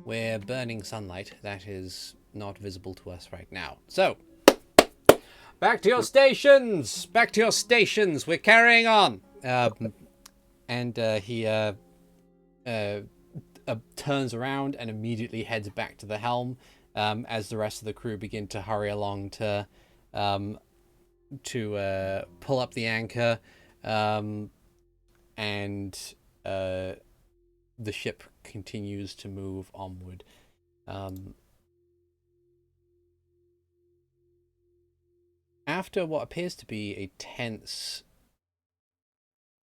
we're burning sunlight that is not visible to us right now. So, back to your stations! Back to your stations! We're carrying on! And he turns around and immediately heads back to the helm as the rest of the crew begin to hurry along to pull up the anchor, and the ship continues to move onward. After what appears to be a tense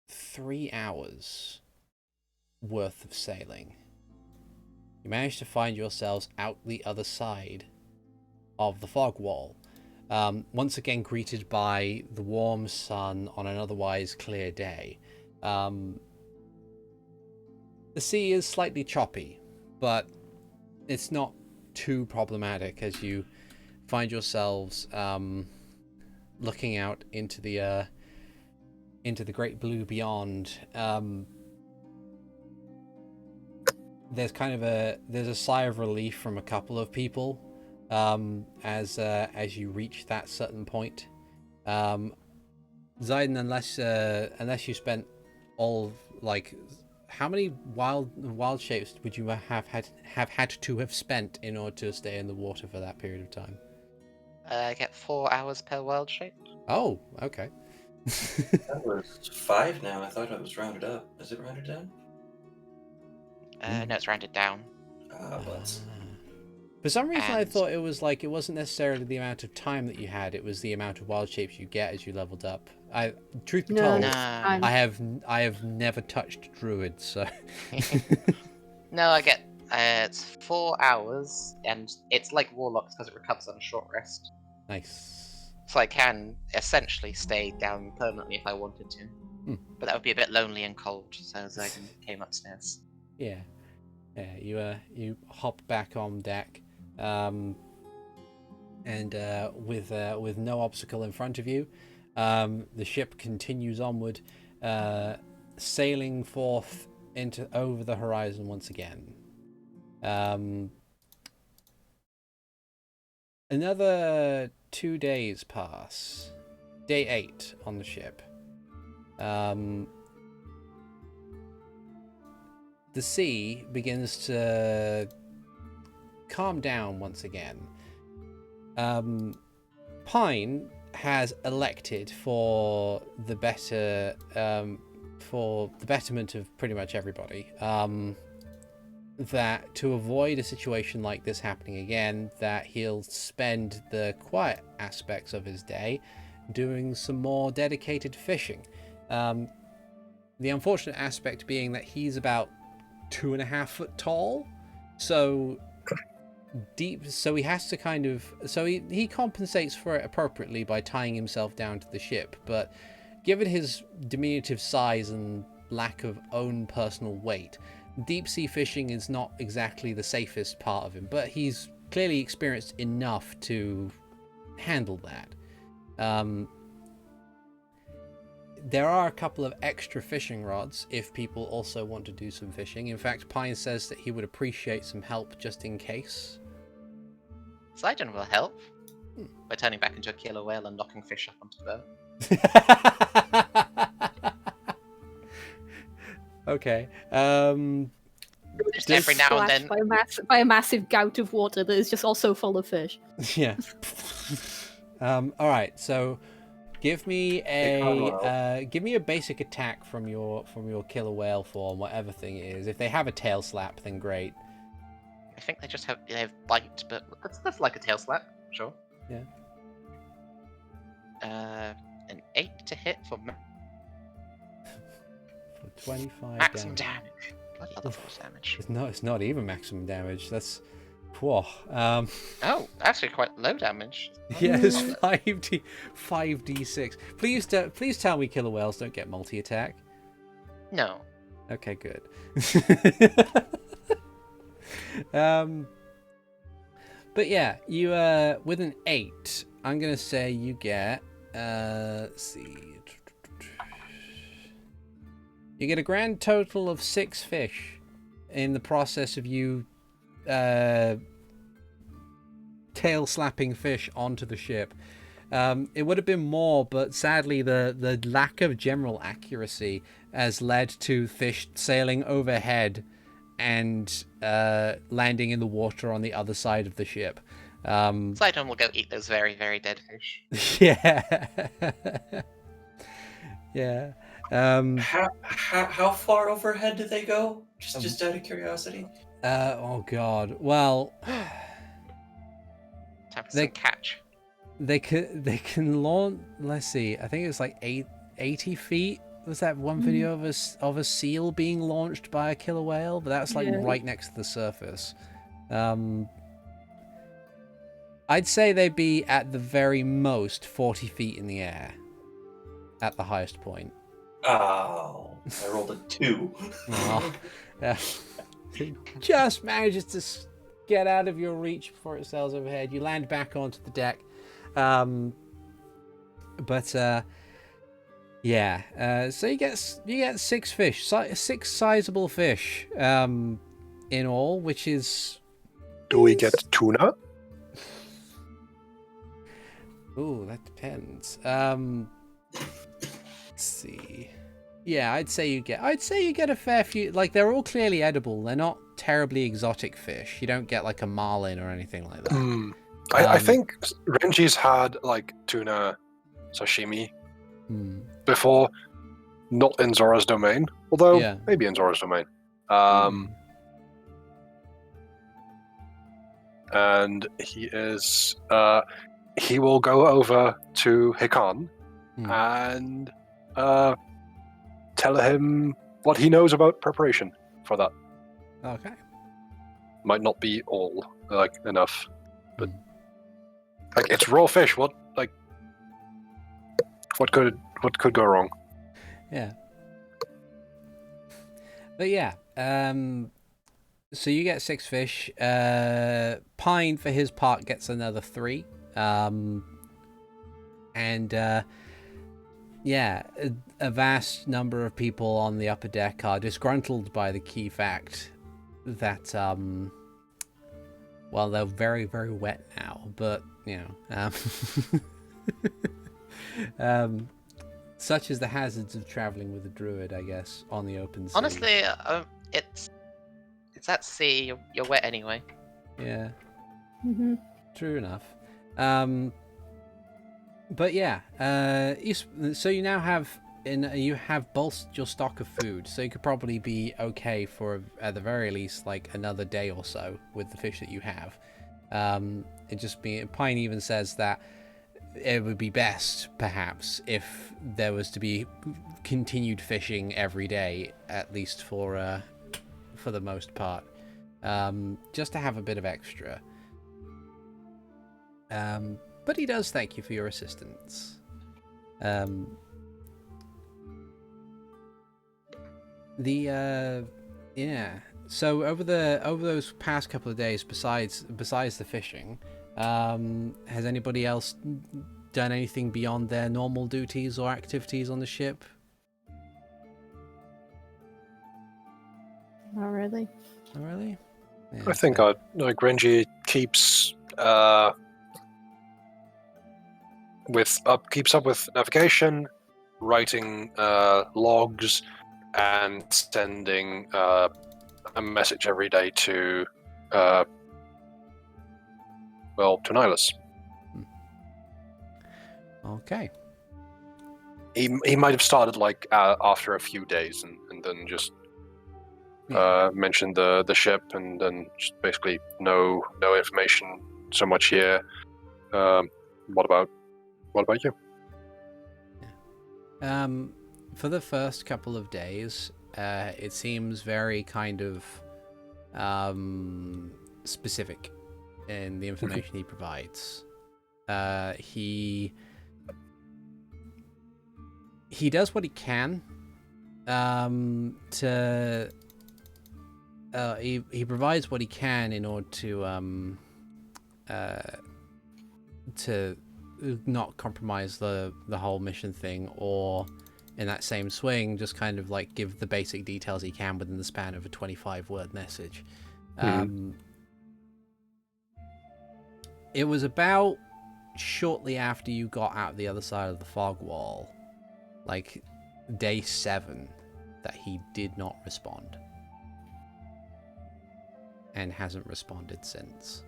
3 hours worth of sailing, you manage to find yourselves out the other side of the fog wall, once again greeted by the warm sun on an otherwise clear day. The sea is slightly choppy, but it's not too problematic as you find yourselves looking out into the great blue beyond. There's kind of a sigh of relief from a couple of people as you reach that certain point. Zayden, unless you spent all how many wild shapes would you have had to have spent in order to stay in the water for that period of time? I get 4 hours per world shape. Oh, okay. That was 5 now. I thought it was rounded up. Is it rounded down? No, it's rounded down. But For some reason, I And- thought it was it wasn't necessarily the amount of time that you had; it was the amount of wild shapes you get as you leveled up. Truth be No, told, No. I have never touched druids, so No, I get it's 4 hours, and it's like Warlocks because it recovers on a short rest. nice. So I can essentially stay down permanently if I wanted to. But that would be a bit lonely and cold, so Zagan came upstairs. Yeah. You hop back on deck, and with no obstacle in front of you, the ship continues onward, sailing forth over the horizon once again. Another 2 days pass. Day 8 on the ship. The sea begins to calm down once again. Pine has elected for the betterment of pretty much everybody, that to avoid a situation like this happening again, that he'll spend the quiet aspects of his day doing some more dedicated fishing. The unfortunate aspect being that he's about 2.5 foot tall, so deep, so he has to he compensates for it appropriately by tying himself down to the ship, but given his diminutive size and lack of own personal weight, deep sea fishing is not exactly the safest part of him, but he's clearly experienced enough to handle that. There are a couple of extra fishing rods if people also want to do some fishing. In fact, Pine says that he would appreciate some help just in case. Sidon will help by turning back into a killer whale and knocking fish up onto the boat. Okay. Just every now and then. By a massive gout of water that is just also full of fish. Yeah. All right. So, give me a basic attack from your killer whale form, whatever thing it is. If they have a tail slap, then great. I think they just have bite, but that's like a tail slap. Sure. Yeah. An 8 to hit for 25 maximum damage. Bloody other force damage. It's not even maximum damage. That's whoa. Oh, actually quite low damage. Yeah, it's 5d6. Please tell me killer whales don't get multi-attack. No. Okay, good. But yeah, you with an 8, I'm gonna say you get let's see. You get a grand total of 6 fish in the process of you tail slapping fish onto the ship. It would have been more, but sadly the lack of general accuracy has led to fish sailing overhead and landing in the water on the other side of the ship. Sidon will go eat those very, very dead fish. Yeah. Yeah. How far overhead do they go? Just out of curiosity. Oh god. Well, Time for some catch. they can launch. Let's see. I think it's like 80 feet. Was that one video of a seal being launched by a killer whale? But that's like right next to the surface. I'd say they'd be at the very most 40 feet in the air at the highest point. Oh, I rolled a 2. Oh, it just manages to get out of your reach before it sails overhead. You land back onto the deck. So you get 6 fish, 6 sizable fish in all, which is. Do we get tuna? Ooh, that depends. Let's see. Yeah, I'd say you get a fair few. Like, they're all clearly edible. They're not terribly exotic fish. You don't get like a marlin or anything like that. I think Renji's had like tuna sashimi before, not in Zora's domain. Although maybe in Zora's domain. And he will go over to Hikan and tell him what he knows about preparation for that. Okay. Might not be all enough, but it's raw fish. What could go wrong? Yeah. But yeah, so you get 6 fish. Pine, for his part, gets another 3. A vast number of people on the upper deck are disgruntled by the key fact that, they're very, very wet now, but, such is the hazards of traveling with a druid, I guess, on the open sea. Honestly, it's at sea. You're wet anyway. Yeah. Mm-hmm. True enough. But yeah, so you now have bolstered your stock of food, so you could probably be okay for at the very least like another day or so with the fish that you have. Pine even says that it would be best perhaps if there was to be continued fishing every day, at least for the most part, just to have a bit of extra. But he does thank you for your assistance. So over those past couple of days, besides the fishing, has anybody else done anything beyond their normal duties or activities on the ship? Not really. Not really. Yeah, I think Renji keeps keeps up with navigation, writing logs, and sending a message every day to Nihilus. Okay. He might have started like after a few days and then just mentioned the ship and then just basically no information so much here. What about you? For the first couple of days, it seems very kind of specific in the information he provides. He does what he can he provides what he can in order to not compromise the whole mission thing, or in that same swing just kind of like give the basic details he can within the span of a 25-word message. It was about shortly after you got out the other side of the fog wall, like day 7, that he did not respond and hasn't responded since.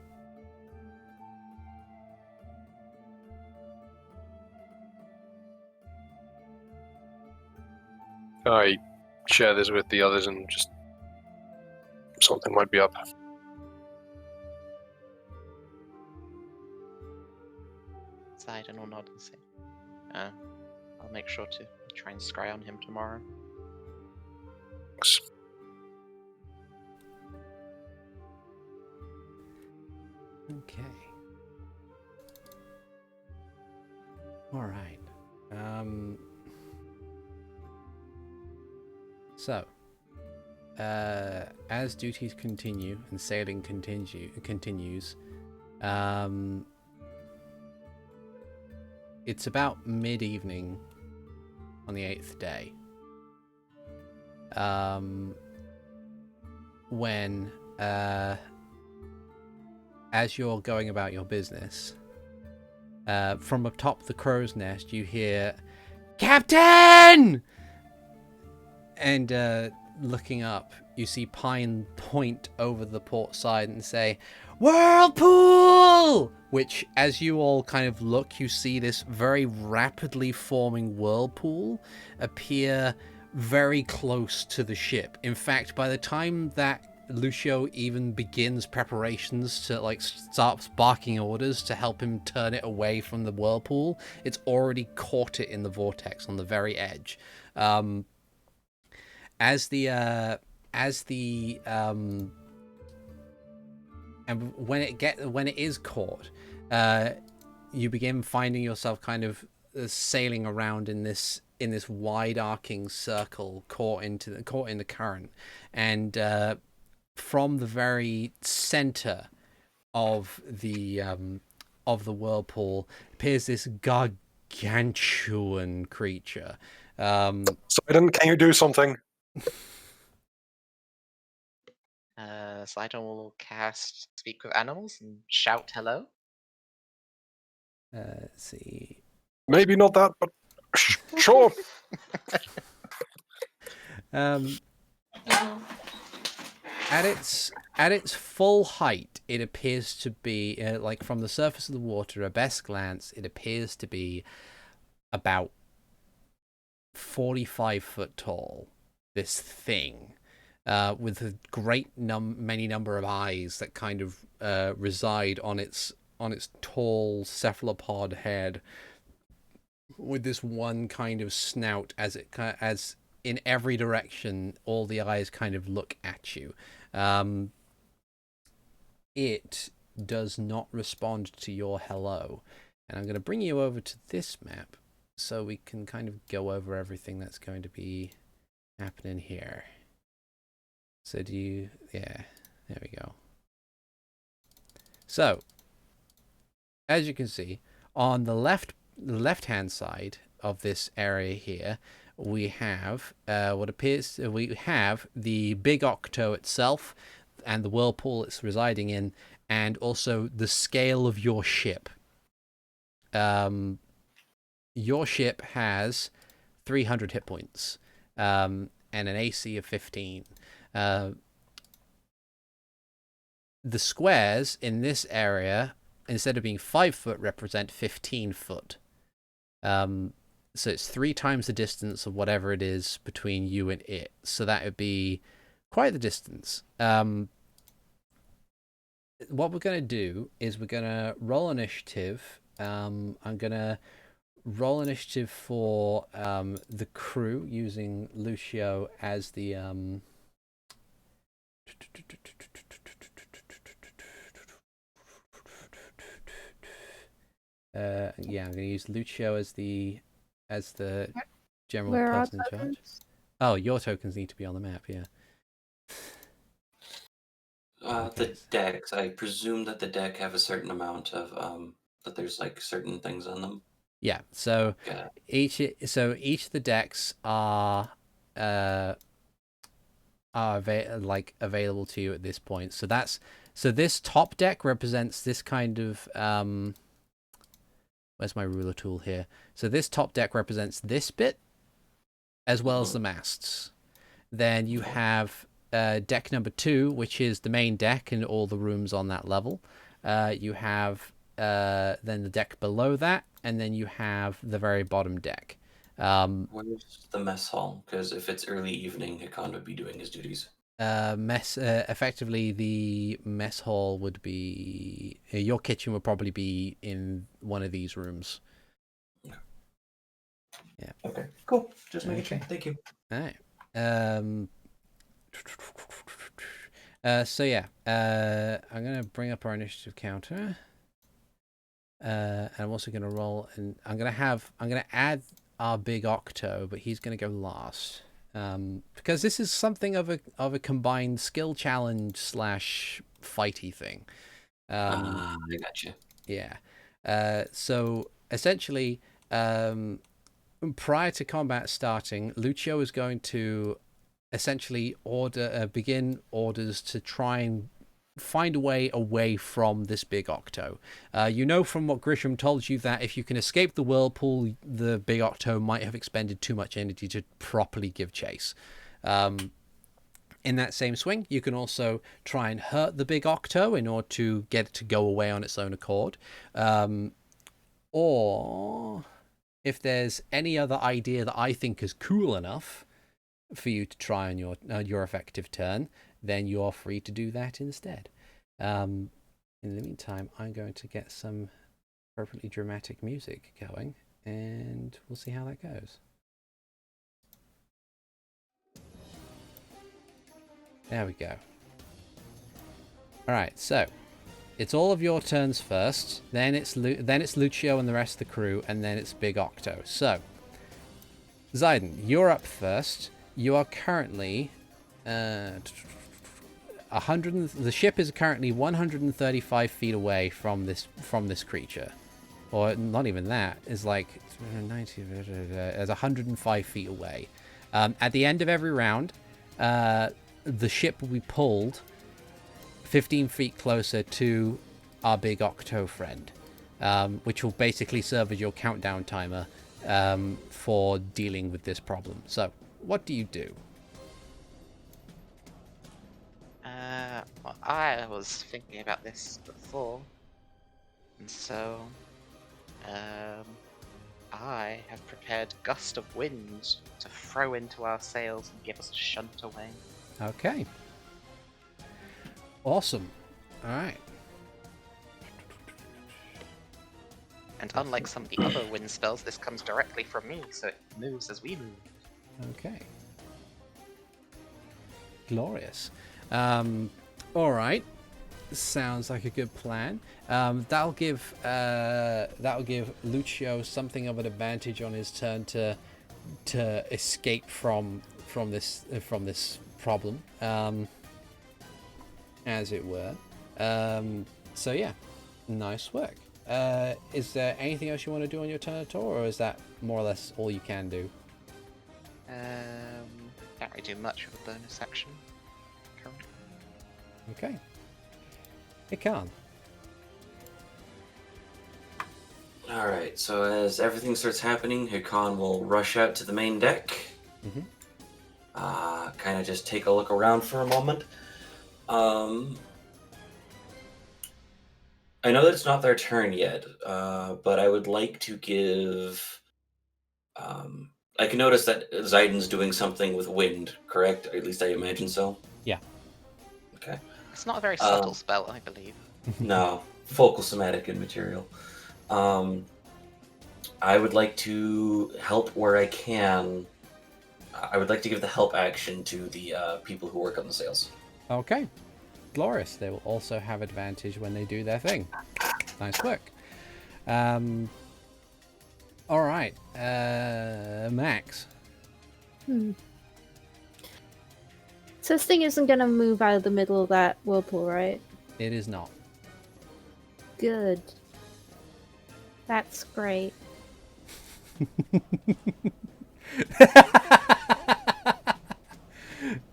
I share this with the others and just something might be up. Sidon will nod and say, I'll make sure to try and scry on him tomorrow. Thanks. Okay. All right. So, as duties continue and sailing continues, it's about mid-evening on the 8th day, when, as you're going about your business, from atop the crow's nest you hear, "Captain!" And looking up, you see Pine point over the port side and say, "Whirlpool!" Which, as you all kind of look, you see this very rapidly forming whirlpool appear very close to the ship. In fact, by the time that Lucio even begins preparations to like starts barking orders to help him turn it away from the whirlpool, it's already caught it in the vortex on the very edge. And when it is caught, you begin finding yourself kind of sailing around in this wide arcing circle, caught in the current, and from the very center of the whirlpool appears this gargantuan creature. Sidon, can you do something? Sidon will cast Speak with Animals and shout hello. Let's see. Maybe not that, but sure. At its full height, it appears to be like from the surface of the water. At best glance, it appears to be about 45 foot tall. This thing, with a great many number of eyes that kind of reside on its tall cephalopod head, with this one kind of snout as in every direction, all the eyes kind of look at you. It does not respond to your hello. And I'm going to bring you over to this map so we can kind of go over everything that's going to be happening here. So yeah, there we go. So, as you can see, on the left-hand side of this area here, we have we have the big octo itself and the whirlpool it's residing in, and also the scale of your ship. Your ship has 300 hit points and an AC of 15. the squares in this area, instead of being 5 foot, represent 15 foot. So it's 3 times the distance of whatever it is between you and it. So that would be quite the distance. What we're going to do is we're going to roll initiative. I'm going to roll initiative for the crew using Lucio as the... yeah, I'm going to use Lucio as the general Where are person in charge. tokens? Oh, your tokens need to be on the map, yeah. The decks. I presume that the deck have a certain amount of that there's like certain things on them. Yeah. So Yeah. each of the decks are available to you at this point. So this top deck represents this kind of where's my ruler tool here? So this top deck represents this bit as well as the masts. Then you have deck number 2, which is the main deck and all the rooms on that level. You have then the deck below that, and then you have the very bottom deck. Where's the mess hall? Because if it's early evening, Hikan would be doing his duties. Effectively, the mess hall would be... your kitchen would probably be in one of these rooms. Okay. Yeah. Okay, cool. Just making sure. Okay. Thank you. All right. So yeah, I'm gonna bring up our initiative counter, and I'm also gonna roll, and I'm gonna add our big Octo, but he's gonna go last, because this is something of a combined skill challenge / fighty thing. I gotcha. Yeah. So essentially, prior to combat starting, Lucio is going to essentially begin orders to try and find a way away from this big Octo. You know from what Grisham told you that if you can escape the whirlpool, the big Octo might have expended too much energy to properly give chase. In that same swing, you can also try and hurt the big Octo in order to get it to go away on its own accord. Or if there's any other idea that I think is cool enough for you to try on your effective turn, then you're free to do that instead. In the meantime, I'm going to get some appropriately dramatic music going, and we'll see how that goes. There we go. All right, so it's all of your turns first, then it's Lucio and the rest of the crew, and then it's Big Octo. So, Zayden, you're up first. You are currently the ship is currently 135 feet away from this creature, or not even that. Is like 90. It's 105 feet away. At the end of every round, the ship will be pulled 15 feet closer to our big Octo friend, which will basically serve as your countdown timer for dealing with this problem. So, what do you do? Well, I was thinking about this before, and so I have prepared Gust of Wind to throw into our sails and give us a shunt away. Okay. Awesome. All right. And unlike some of the other wind spells, this comes directly from me, so it moves as we move. Okay. Glorious. All right. Sounds like a good plan. That'll give Lucio something of an advantage on his turn to escape from this problem, as it were. So yeah, nice work. Is there anything else you want to do on your turn at all, or is that more or less all you can do? Can't really do much with a bonus action currently. Okay. It can. Alright, so as everything starts happening, Hikan will rush out to the main deck. Mm-hmm. Kind of just take a look around for a moment. I know that it's not their turn yet, but I would like to give. I can notice that Zaiden's doing something with wind, correct? Or at least I imagine so. Yeah. Okay. It's not a very subtle spell, I believe. No, focal somatic and material. I would like to help where I can. I would like to give the help action to the people who work on the sails. Okay. Glorious. They will also have advantage when they do their thing. Nice work. All right. Max. So this thing isn't gonna move out of the middle of that whirlpool, right? It is not. Good. That's great.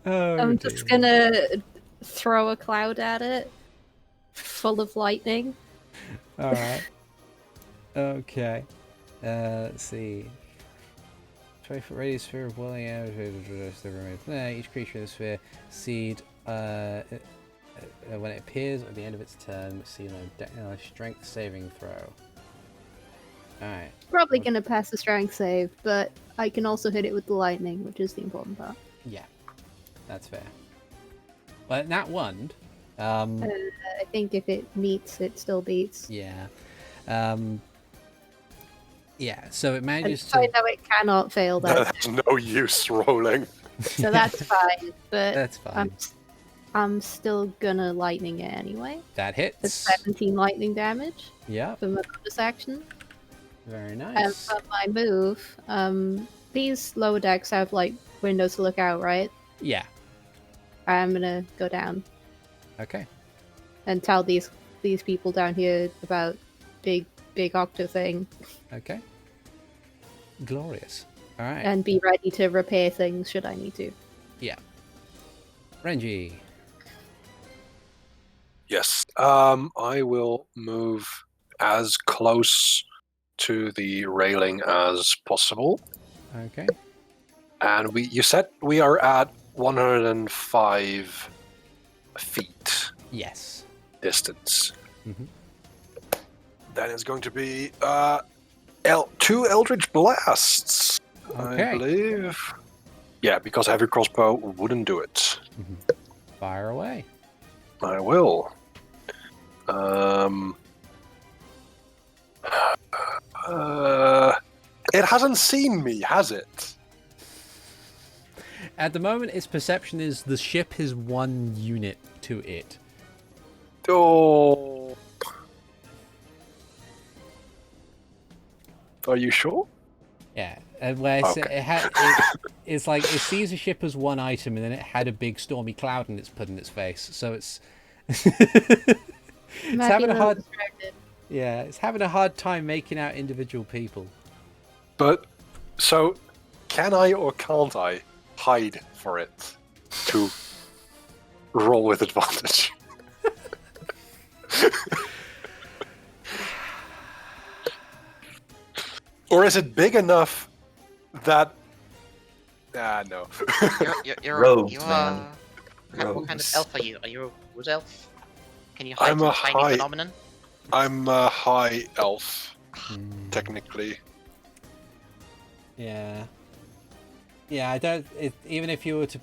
Oh, I'm just gonna throw a cloud at it, full of lightning. All right. Okay. Let's see. 20-foot radius sphere of whirling out. Each creature in the sphere seed. When it appears at the end of its turn, see a strength saving throw. All right. Probably gonna pass the strength save, but I can also hit it with the lightning, which is the important part. Yeah, that's fair. But that one. I think if it meets, it still beats. Yeah. Yeah. So it And manages I to. know it cannot fail that, That's no use rolling. so that's fine. But That's fine. I'm still gonna lightning it anyway. That It's hits. 17 lightning damage Yeah. for my bonus action. Very And nice. for my move, these lower decks have like windows to look out, right? Yeah. I'm gonna go down Okay. and tell these people down here about big octo thing, Okay. Glorious. All right. and be ready to repair things should I need to. Yeah. Renji. Yes. I will move as close to the railing as possible. Okay. And you said we are at 105 feet Yes. distance. Mhm. Then it's going to be 2 Eldritch Blasts, Okay. I believe. Yeah, because Heavy Crossbow wouldn't do it. Fire away. I will. It hasn't seen me, has it? At the moment, its perception is the ship is 1 unit to it. Oh. Are you sure? Yeah, and where Okay. it's like it sees a ship as 1 item, and then it had a big stormy cloud and it's put in its face. So it's it's having a hard. Yeah, it's having a hard time making out individual people. But, so, can I or can't I hide for it to roll with advantage? Or is it big enough that... no. You're Rogues, you man. are. What kind of Rogues. elf are you? Are you a wood elf? Can you hide I'm from a tiny high- phenomenon? I'm a high elf, technically. Yeah. Yeah, I don't. Even if you were to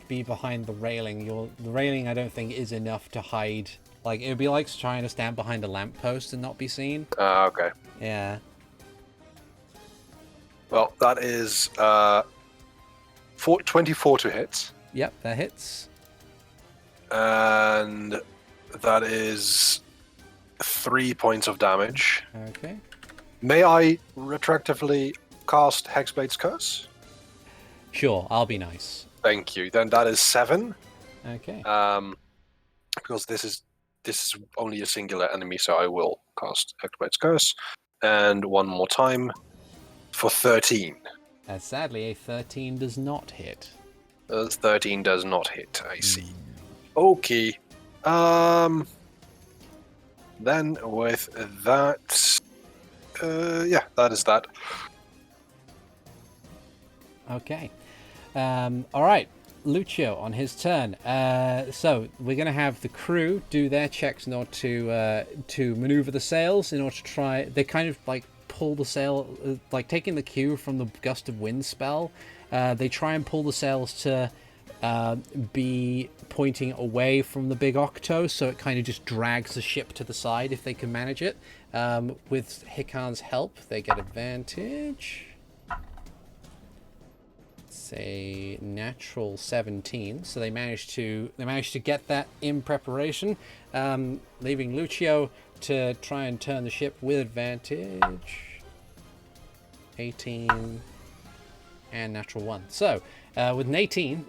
be behind the railing, the railing I don't think is enough to hide. Like it would be like trying to stand behind a lamppost and not be seen. Okay. Yeah. Well, that is 24 to hit. Yep, that hits. And that is 3 points of damage. Okay. May I retroactively cast Hexblade's Curse? Sure, I'll be nice. Thank you. Then that is 7. Okay. Because this is only a singular enemy, so I will cast Hexblade's Curse. And one more time for 13. Sadly, a 13 does not hit. 13 does not hit, I see. Okay. Then with that... yeah, that is that. Okay. All right. Lucio on his turn. So we're going to have the crew do their checks in order to maneuver the sails in order to try. They kind of like pull the sail, like taking the cue from the gust of wind spell. They try and pull the sails to be pointing away from the big octo, so it kind of just drags the ship to the side if they can manage it. With Hikan's help, they get advantage. Say natural 17, so they managed to get that in preparation, leaving Lucio to try and turn the ship with advantage. 18 and natural 1. So with an 18,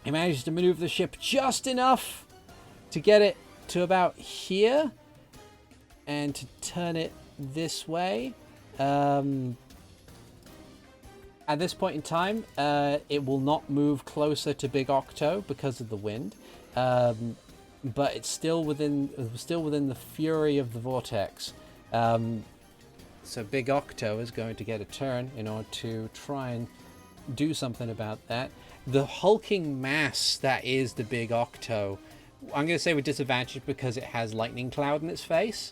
he manages to maneuver the ship just enough to get it to about here and to turn it this way. At this point in time, it will not move closer to Big Octo because of the wind, but it's still within the fury of the vortex. So Big Octo is going to get a turn in order to try and do something about that. The hulking mass that is the Big Octo, I'm going to say with disadvantage because it has lightning cloud in its face,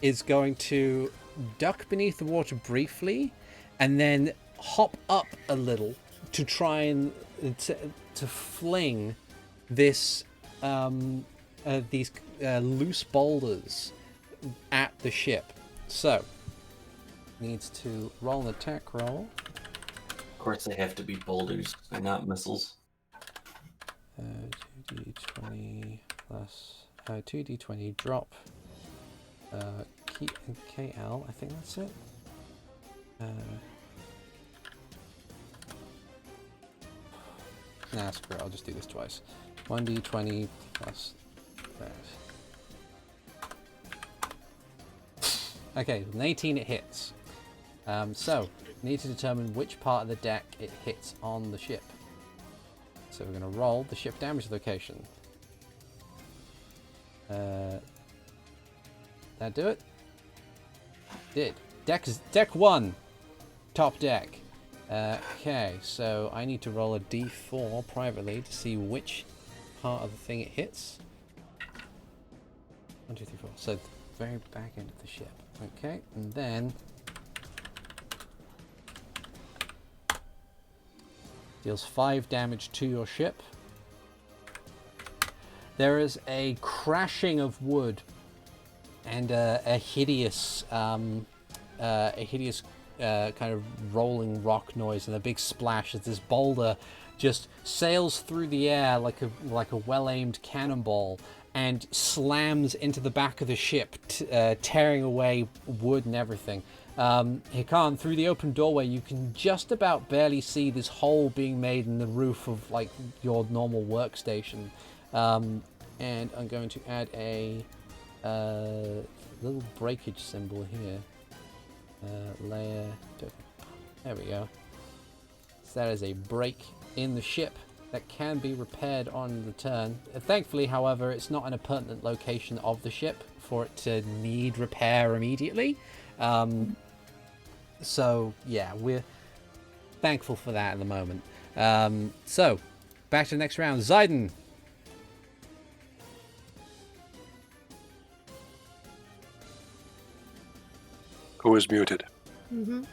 is going to duck beneath the water briefly and then hop up a little to try and to fling this these loose boulders at the ship. So needs to roll an attack roll. Of course, they have to be boulders and not missiles. 2d20 plus 2d20 drop. KL, I think that's it. Nah, screw it, I'll just do this twice. 1d20 plus that. Okay, with an 18 it hits. So, need to determine which part of the deck it hits on the ship. So we're going to roll the ship damage location. That do it? Did. Deck 1. Top deck. Okay, so I need to roll a d4 privately to see which part of the thing it hits. 1, 2, 3, 4. So the very back end of the ship. Okay, and then deals 5 damage to your ship. There is a crashing of wood and a hideous kind of rolling rock noise and a big splash as this boulder just sails through the air like a well-aimed cannonball and slams into the back of the ship, tearing away wood and everything. Hikan, through the open doorway, you can just about barely see this hole being made in the roof of like your normal workstation. And I'm going to add a little breakage symbol here. Layer. There we go. So that is a break in the ship that can be repaired on the turn. Thankfully, however, it's not in a pertinent location of the ship for it to need repair immediately. So yeah, we're thankful for that at the moment. So back to the next round. Zayden. Who is muted? Mm-hmm.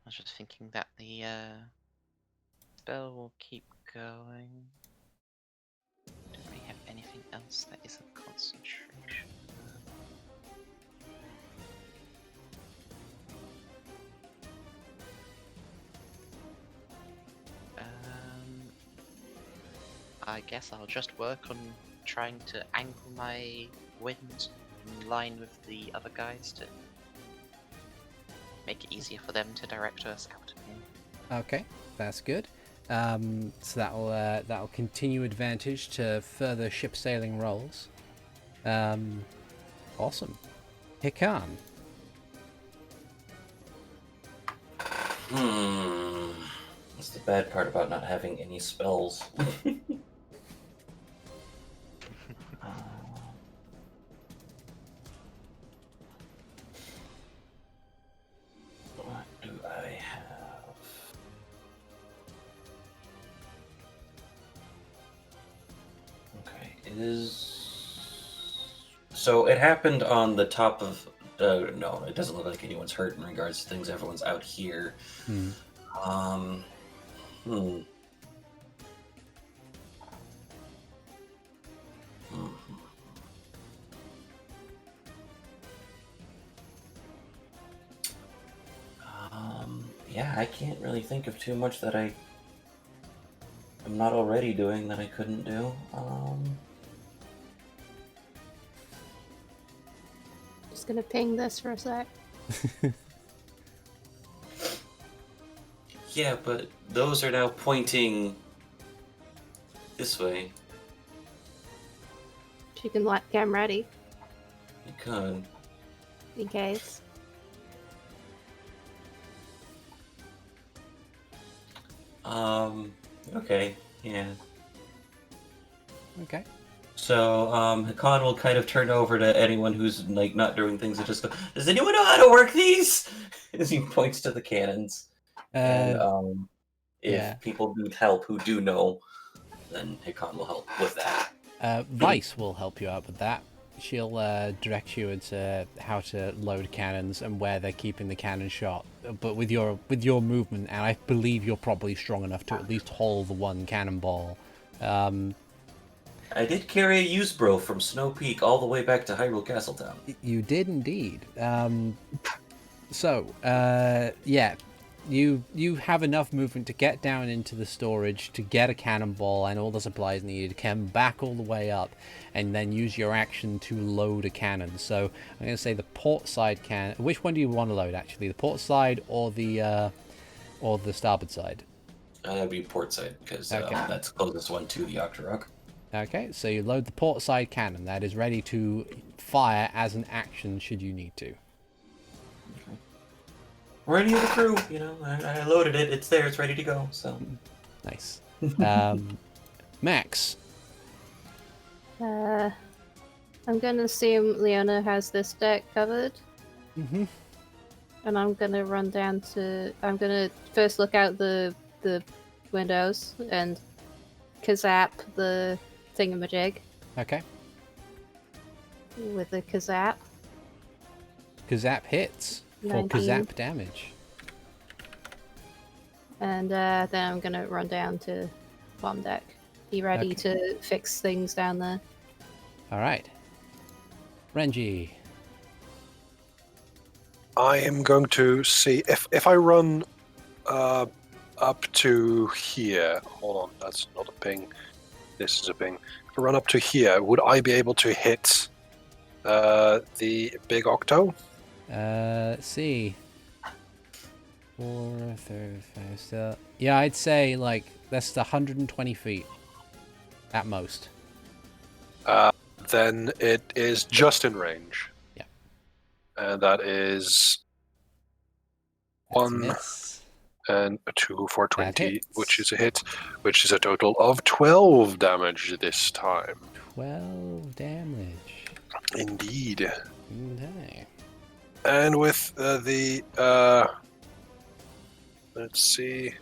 I was just thinking that the spell will keep going. Don't really have anything else that is a concentration. I guess I'll just work on trying to angle my wind in line with the other guys to make it easier for them to direct us out. Okay, that's good. So that'll continue advantage to further ship sailing rolls. Awesome. Hikan. That's the bad part about not having any spells. What do I So it happened on the top of. No, it doesn't look like anyone's hurt in regards to things. Everyone's out here. Hmm. Hmm. Yeah, I can't really think of too much that I'm not already doing that I couldn't do. Just gonna ping this for a sec. Yeah, but those are now pointing this way. She can like get 'em ready You could. in case. Okay, yeah. Okay. So, Hikan will kind of turn over to anyone who's, like, not doing things and just go, does anyone know how to work these? As he points to the cannons. And, if yeah. people need help who do know, then Hikan will help with that. Vice will help you out with that. She'll direct you into how to load cannons and where they're keeping the cannon shot. But with your movement, and I believe you're probably strong enough to at least hold the one cannonball. I did carry a use bro from Snow Peak all the way back to Hyrule Castletown. You did indeed. Yeah. You have enough movement to get down into the storage, to get a cannonball and all the supplies needed, come back all the way up, and then use your action to load a cannon. So I'm going to say the port side cannon. Which one do you want to load, actually? The port side or the starboard side? That'd be port side, because Okay. that's the closest one to the Octorok. Okay, so you load the port side cannon. That is ready to fire as an action should you need to. Ready of the crew, you know. I loaded it. It's there. It's ready to go. So Nice. Max. I'm gonna assume Leona has this deck covered. Mm-hmm. And I'm gonna run down to. I'm gonna first look out the windows and kazap the thingamajig Okay. with the kazap. Kazap hits for 19. Kazap damage. And then I'm gonna run down to bomb deck. Be ready Okay. to fix things down there. All right. Renji. I am going to see if I run up to here. Hold on, that's not a ping. This is a ping. If I run up to here, would I be able to hit the big octo? Let's see. 4, 35, so... Yeah, I'd say, like, that's 120 feet. At most. Then it is just in range. Yeah. And that is That's a 1 miss. and a 2 for That 20, hits. which is a hit, which is a total of 12 damage this time. 12 damage. Indeed. Okay. And with the let's see,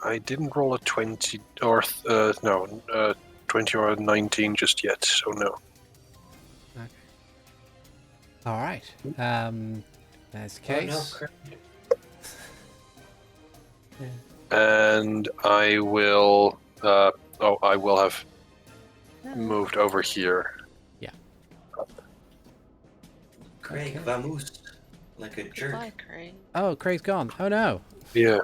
I didn't roll a 20 or 20 or a 19 just yet, so no. Okay. All right. That's the case. And I will I will have moved over here. Craig, vamos. Like a jerk. Bye, Craig. Oh, Craig's gone. Oh no. Yeah,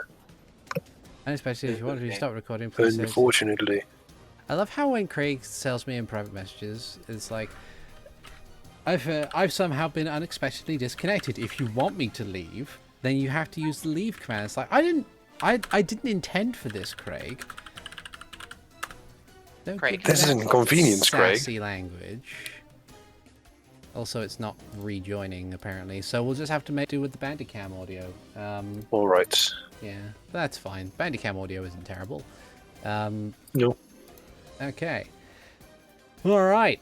Unexpected. If you want to stop recording, please. Say so. unfortunately. I love how when Craig tells me in private messages, it's like, I've somehow been unexpectedly disconnected. If you want me to leave, then you have to use the leave command. It's like, I didn't intend for this, Craig. Don't Craig. give me This is that inconvenience, Craig. sassy language. Also, it's not rejoining, apparently, so we'll just have to make do with the Bandicam audio. All right. Yeah, that's fine. Bandicam audio isn't terrible. No. Okay. All right.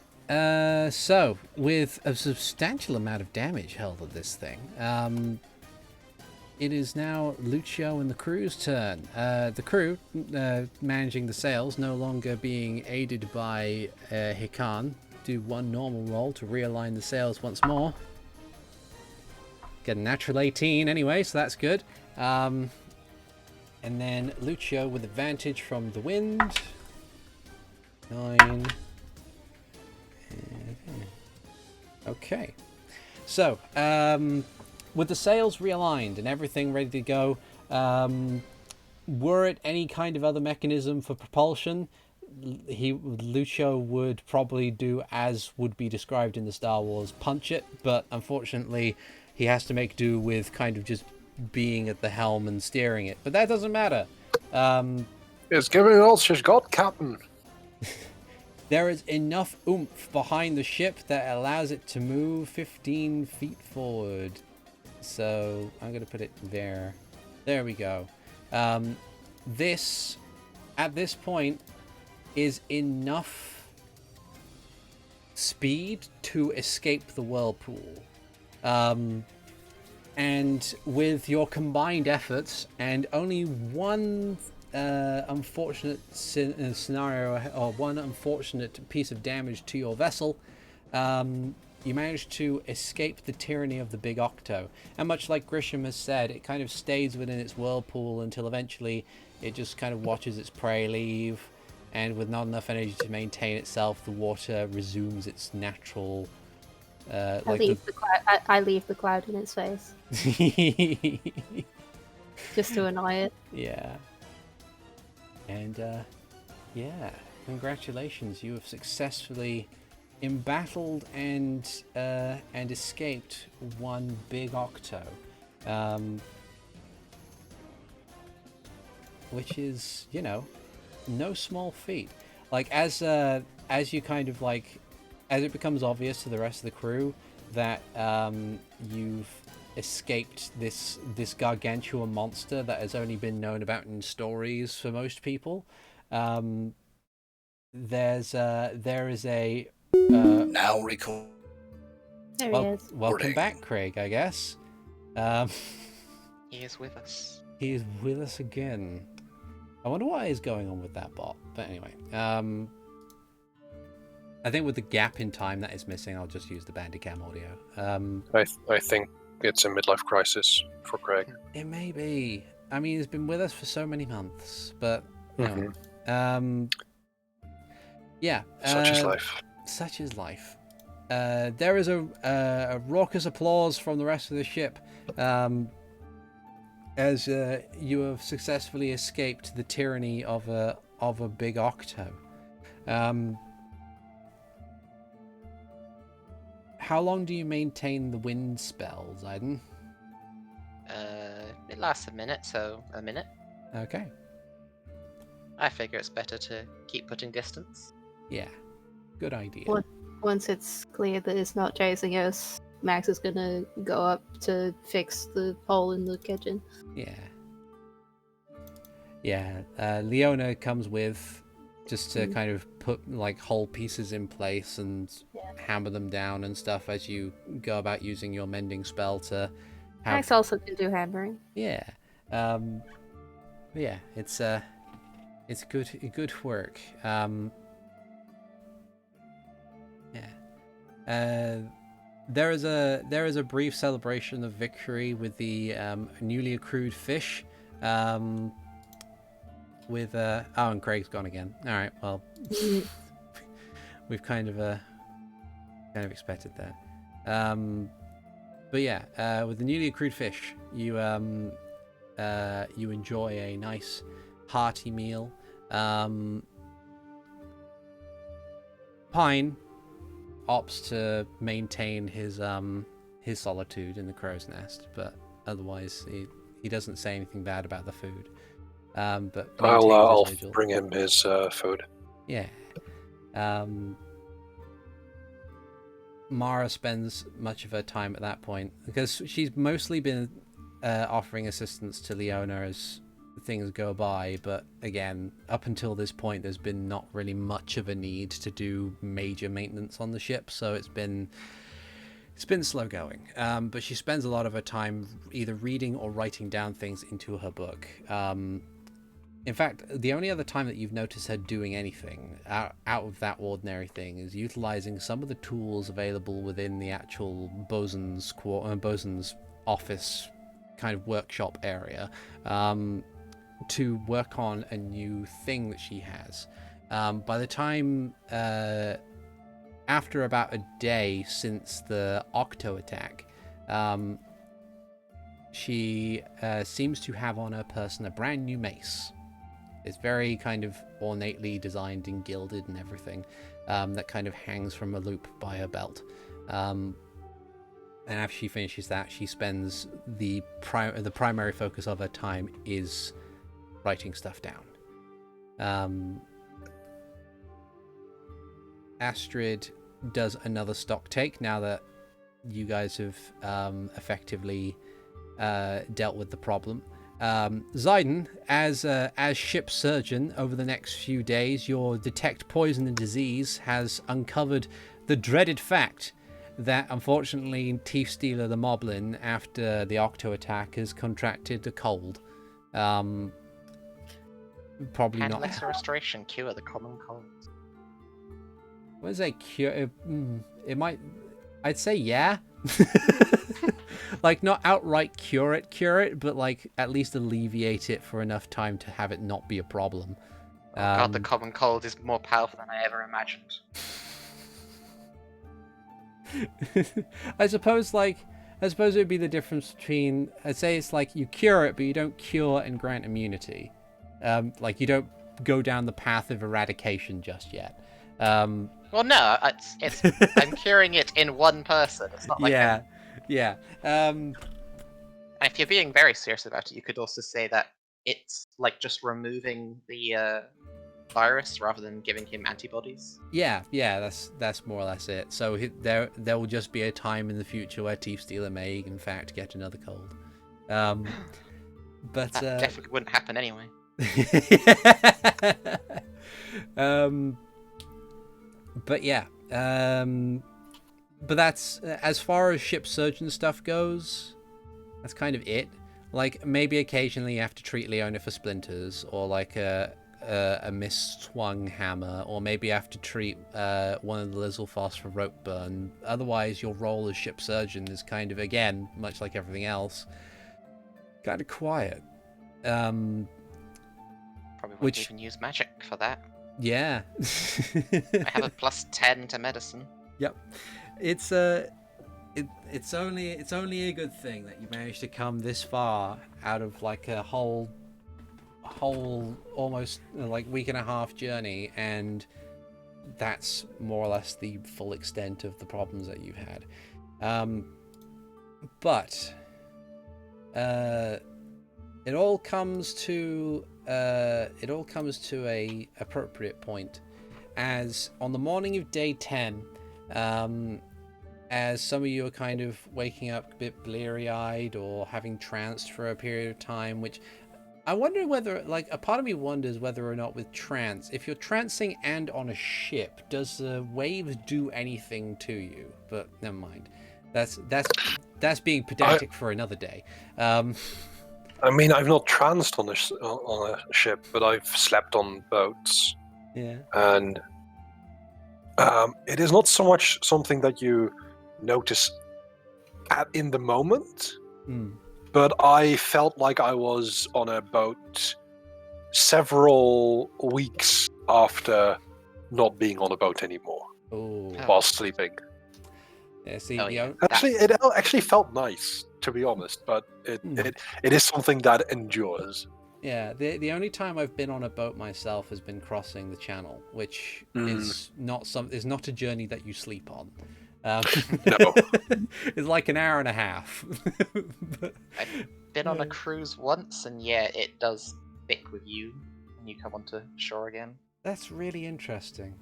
So, with a substantial amount of damage held at this thing, it is now Lucio and the crew's turn. The crew, managing the sails, no longer being aided by Hikan, do one normal roll to realign the sails once more. Get a natural 18 anyway, so that's good. And then Lucio with advantage from the wind. 9. Okay. So, with the sails realigned and everything ready to go, were it any kind of other mechanism for propulsion, Lucio would probably do as would be described in the Star Wars punch it, but unfortunately he has to make do with kind of just being at the helm and steering it. But that doesn't matter. It's giving all she's got, Captain. There is enough oomph behind the ship that allows it to move 15 feet forward. So I'm going to put it there. There we go. This, at this point, is enough speed to escape the whirlpool. And with your combined efforts and only one unfortunate scenario or one unfortunate piece of damage to your vessel, you manage to escape the tyranny of the Big Octo. And much like Grisham has said, it kind of stays within its whirlpool until eventually it just kind of watches its prey leave, and with not enough energy to maintain itself, the water resumes its natural... I leave the cloud in its face. Just to annoy it. Yeah. And, yeah. Congratulations, you have successfully embattled and escaped one Big Octo. Which is, you know, no small feat. Like, as you kind of, like... As it becomes obvious to the rest of the crew that you've escaped this gargantuan monster that has only been known about in stories for most people, there is a Now recall. There he is. welcome back, Craig. I guess He is with us. he is with us again. I wonder what is going on with that bot. But anyway, I think with the gap in time that is missing, I'll just use the Bandicam audio. I think it's a midlife crisis for Craig. It may be. I mean, he's been with us for so many months, but you know, yeah. Such is life. Such is life. There is a raucous applause from the rest of the ship as you have successfully escaped the tyranny of a Big Octo. How long do you maintain the wind spell, Zayden? It lasts a minute, so a minute. Okay. I figure it's better to keep putting distance. Yeah. Good idea. Once it's clear that it's not chasing us, Max is gonna go up to fix the hole in the kitchen. Yeah. Yeah. Leona comes with just to kind of put like whole pieces in place and hammer them down and stuff as you go about using your mending spell to have... Max also can do hammering. Yeah. Yeah, it's good work. Yeah. There is a brief celebration of victory with the newly accrued fish. With and Craig's gone again. All right, well, we've kind of expected that. But yeah, with the newly accrued fish, you enjoy a nice hearty meal. Pine opts to maintain his solitude in the crow's nest, but otherwise he doesn't say anything bad about the food. But I'll bring him his food. Yeah. Mara spends much of her time at that point because she's mostly been offering assistance to Leona as things go by, but again, up until this point there's been not really much of a need to do major maintenance on the ship, so it's been It's been slow going, but she spends a lot of her time either reading or writing down things into her book. In fact, the only other time that you've noticed her doing anything out of that ordinary thing is utilizing some of the tools available within the actual bosun's office kind of workshop area to work on a new thing that she has. By the time, after about a day since the Octo attack, she seems to have on her person a brand new mace. It's very kind of ornately designed and gilded and everything, that kind of hangs from a loop by her belt. And after she finishes that, she spends the primary focus of her time is writing stuff down. Astrid does another stock take now that you guys have effectively dealt with the problem. Zayden, as ship surgeon, over the next few days, your detect poison and disease has uncovered the dreaded fact that, unfortunately, Thief Stealer the Moblin, after the Octo attack, has contracted a cold. Probably Hand not. lesser restoration, cure the common cold. What is a cure? It might. I'd say yeah. Like, not outright cure it, but like at least alleviate it for enough time to have it not be a problem. Oh god, the common cold is more powerful than I ever imagined. I suppose it would be the difference between, I'd say it's like you cure it, but you don't cure and grant immunity. Like you don't go down the path of eradication just yet. Well, no, it's I'm curing it in one person. It's not like yeah. And if you're being very serious about it, you could also say that it's like just removing the virus rather than giving him antibodies. Yeah, that's more or less it. So there will just be a time in the future where Thief Stealer may, in fact, get another cold. But That definitely wouldn't happen anyway. But yeah, but that's as far as ship surgeon stuff goes. That's kind of it. Like maybe occasionally you have to treat Leona for splinters, or like a misswung hammer, or maybe you have to treat one of the Lizalfos for rope burn. Otherwise, your role as ship surgeon is kind of, again, much like everything else, kind of quiet. Probably wouldn't even use magic for that. Yeah. I have a +10 to medicine. Yep. It's only a good thing that you managed to come this far out of like a whole almost like week and a half journey, and that's more or less the full extent of the problems that you've had. But it all comes to a appropriate point, as on the morning of day 10, as some of you are kind of waking up a bit bleary-eyed or having tranced for a period of time, which I wonder whether, like, a part of me wonders whether or not with trance, if you're trancing and on a ship, does the waves do anything to you? But never mind. That's being pedantic for another day. I mean, I've not tranced on a ship, but I've slept on boats. Yeah. And it is not so much something that you notice in the moment, but I felt like I was on a boat several weeks after not being on a boat anymore while sleeping. Yeah, see, it actually felt nice, to be honest, but it is something that endures. Yeah, the only time I've been on a boat myself has been crossing the channel, which is not a journey that you sleep on. No. It's like an hour and a half. I've been on a cruise once, and yeah, it does stick with you when you come onto shore again. That's really interesting.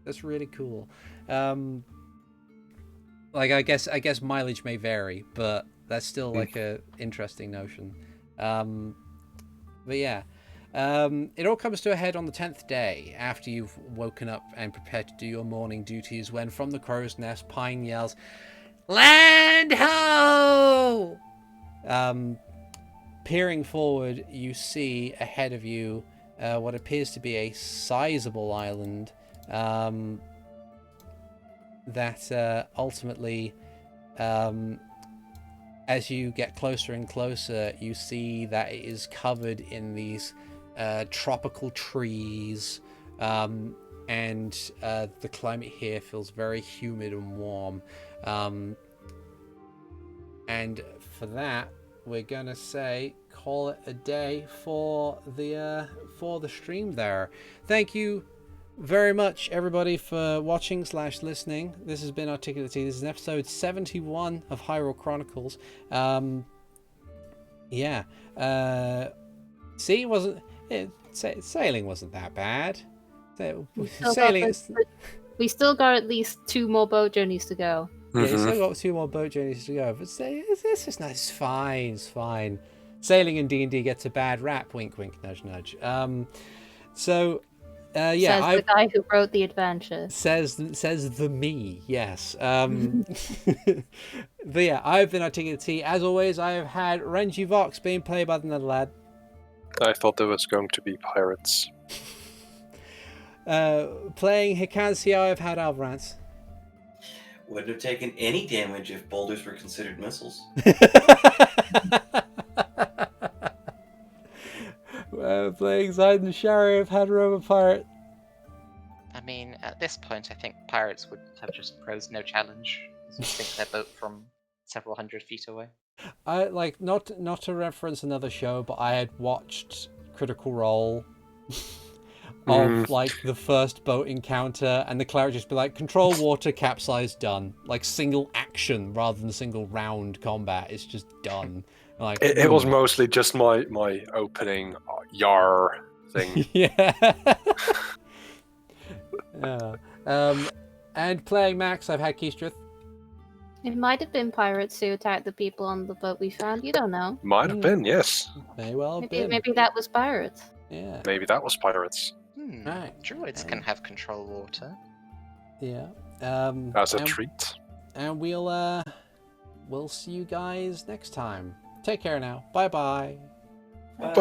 That's really cool. Like I guess mileage may vary, but that's still like a interesting notion. But yeah, it all comes to a head on the 10th day after you've woken up and prepared to do your morning duties, when from the crow's nest, Pine yells, Land ho! Peering forward, you see ahead of you what appears to be a sizable island that ultimately, as you get closer and closer, you see that it is covered in these tropical trees, and the climate here feels very humid and warm. And for that, we're gonna say call it a day for the stream there. Thank you very much, everybody, for watching / listening. This has been ArticulateT. This is episode 71 of Hyrule Chronicles. See, sailing wasn't that bad. We still got at least 2 more boat journeys to go. Yeah, you still got 2 more boat journeys to go, but it's just nice. It's fine. It's fine. Sailing in D&D gets a bad rap. Wink, wink, nudge, nudge. Says the guy who wrote the adventure. Says the me. Yes. But yeah, I've been ArticulateT. As always, I have had Renji Vox being played by TheNetherlad. I thought there was going to be pirates. Playing Hikan Sio, I've had Avrdal. Wouldn't have taken any damage if boulders were considered missiles. Playing Zayden Shari, I've had Roma Pirate. I mean, at this point, I think pirates would have just posed no challenge. I think their boat from several hundred feet away. I like not to reference another show, but I had watched Critical Role of like the first boat encounter, and the cleric just be like, control water, capsize, done. Like single action rather than single round combat. It's just done. Like it was mostly just my opening yar thing. Yeah. Yeah. And playing Max, I've had Keistrith. It might have been pirates who attacked the people on the boat we found. You don't know. Might have been, yes. May well have been. Maybe that was pirates. Yeah. Maybe that was pirates. Right. Druids can have control water. Yeah. As a treat. And we'll see you guys next time. Take care now. Bye-bye. Bye.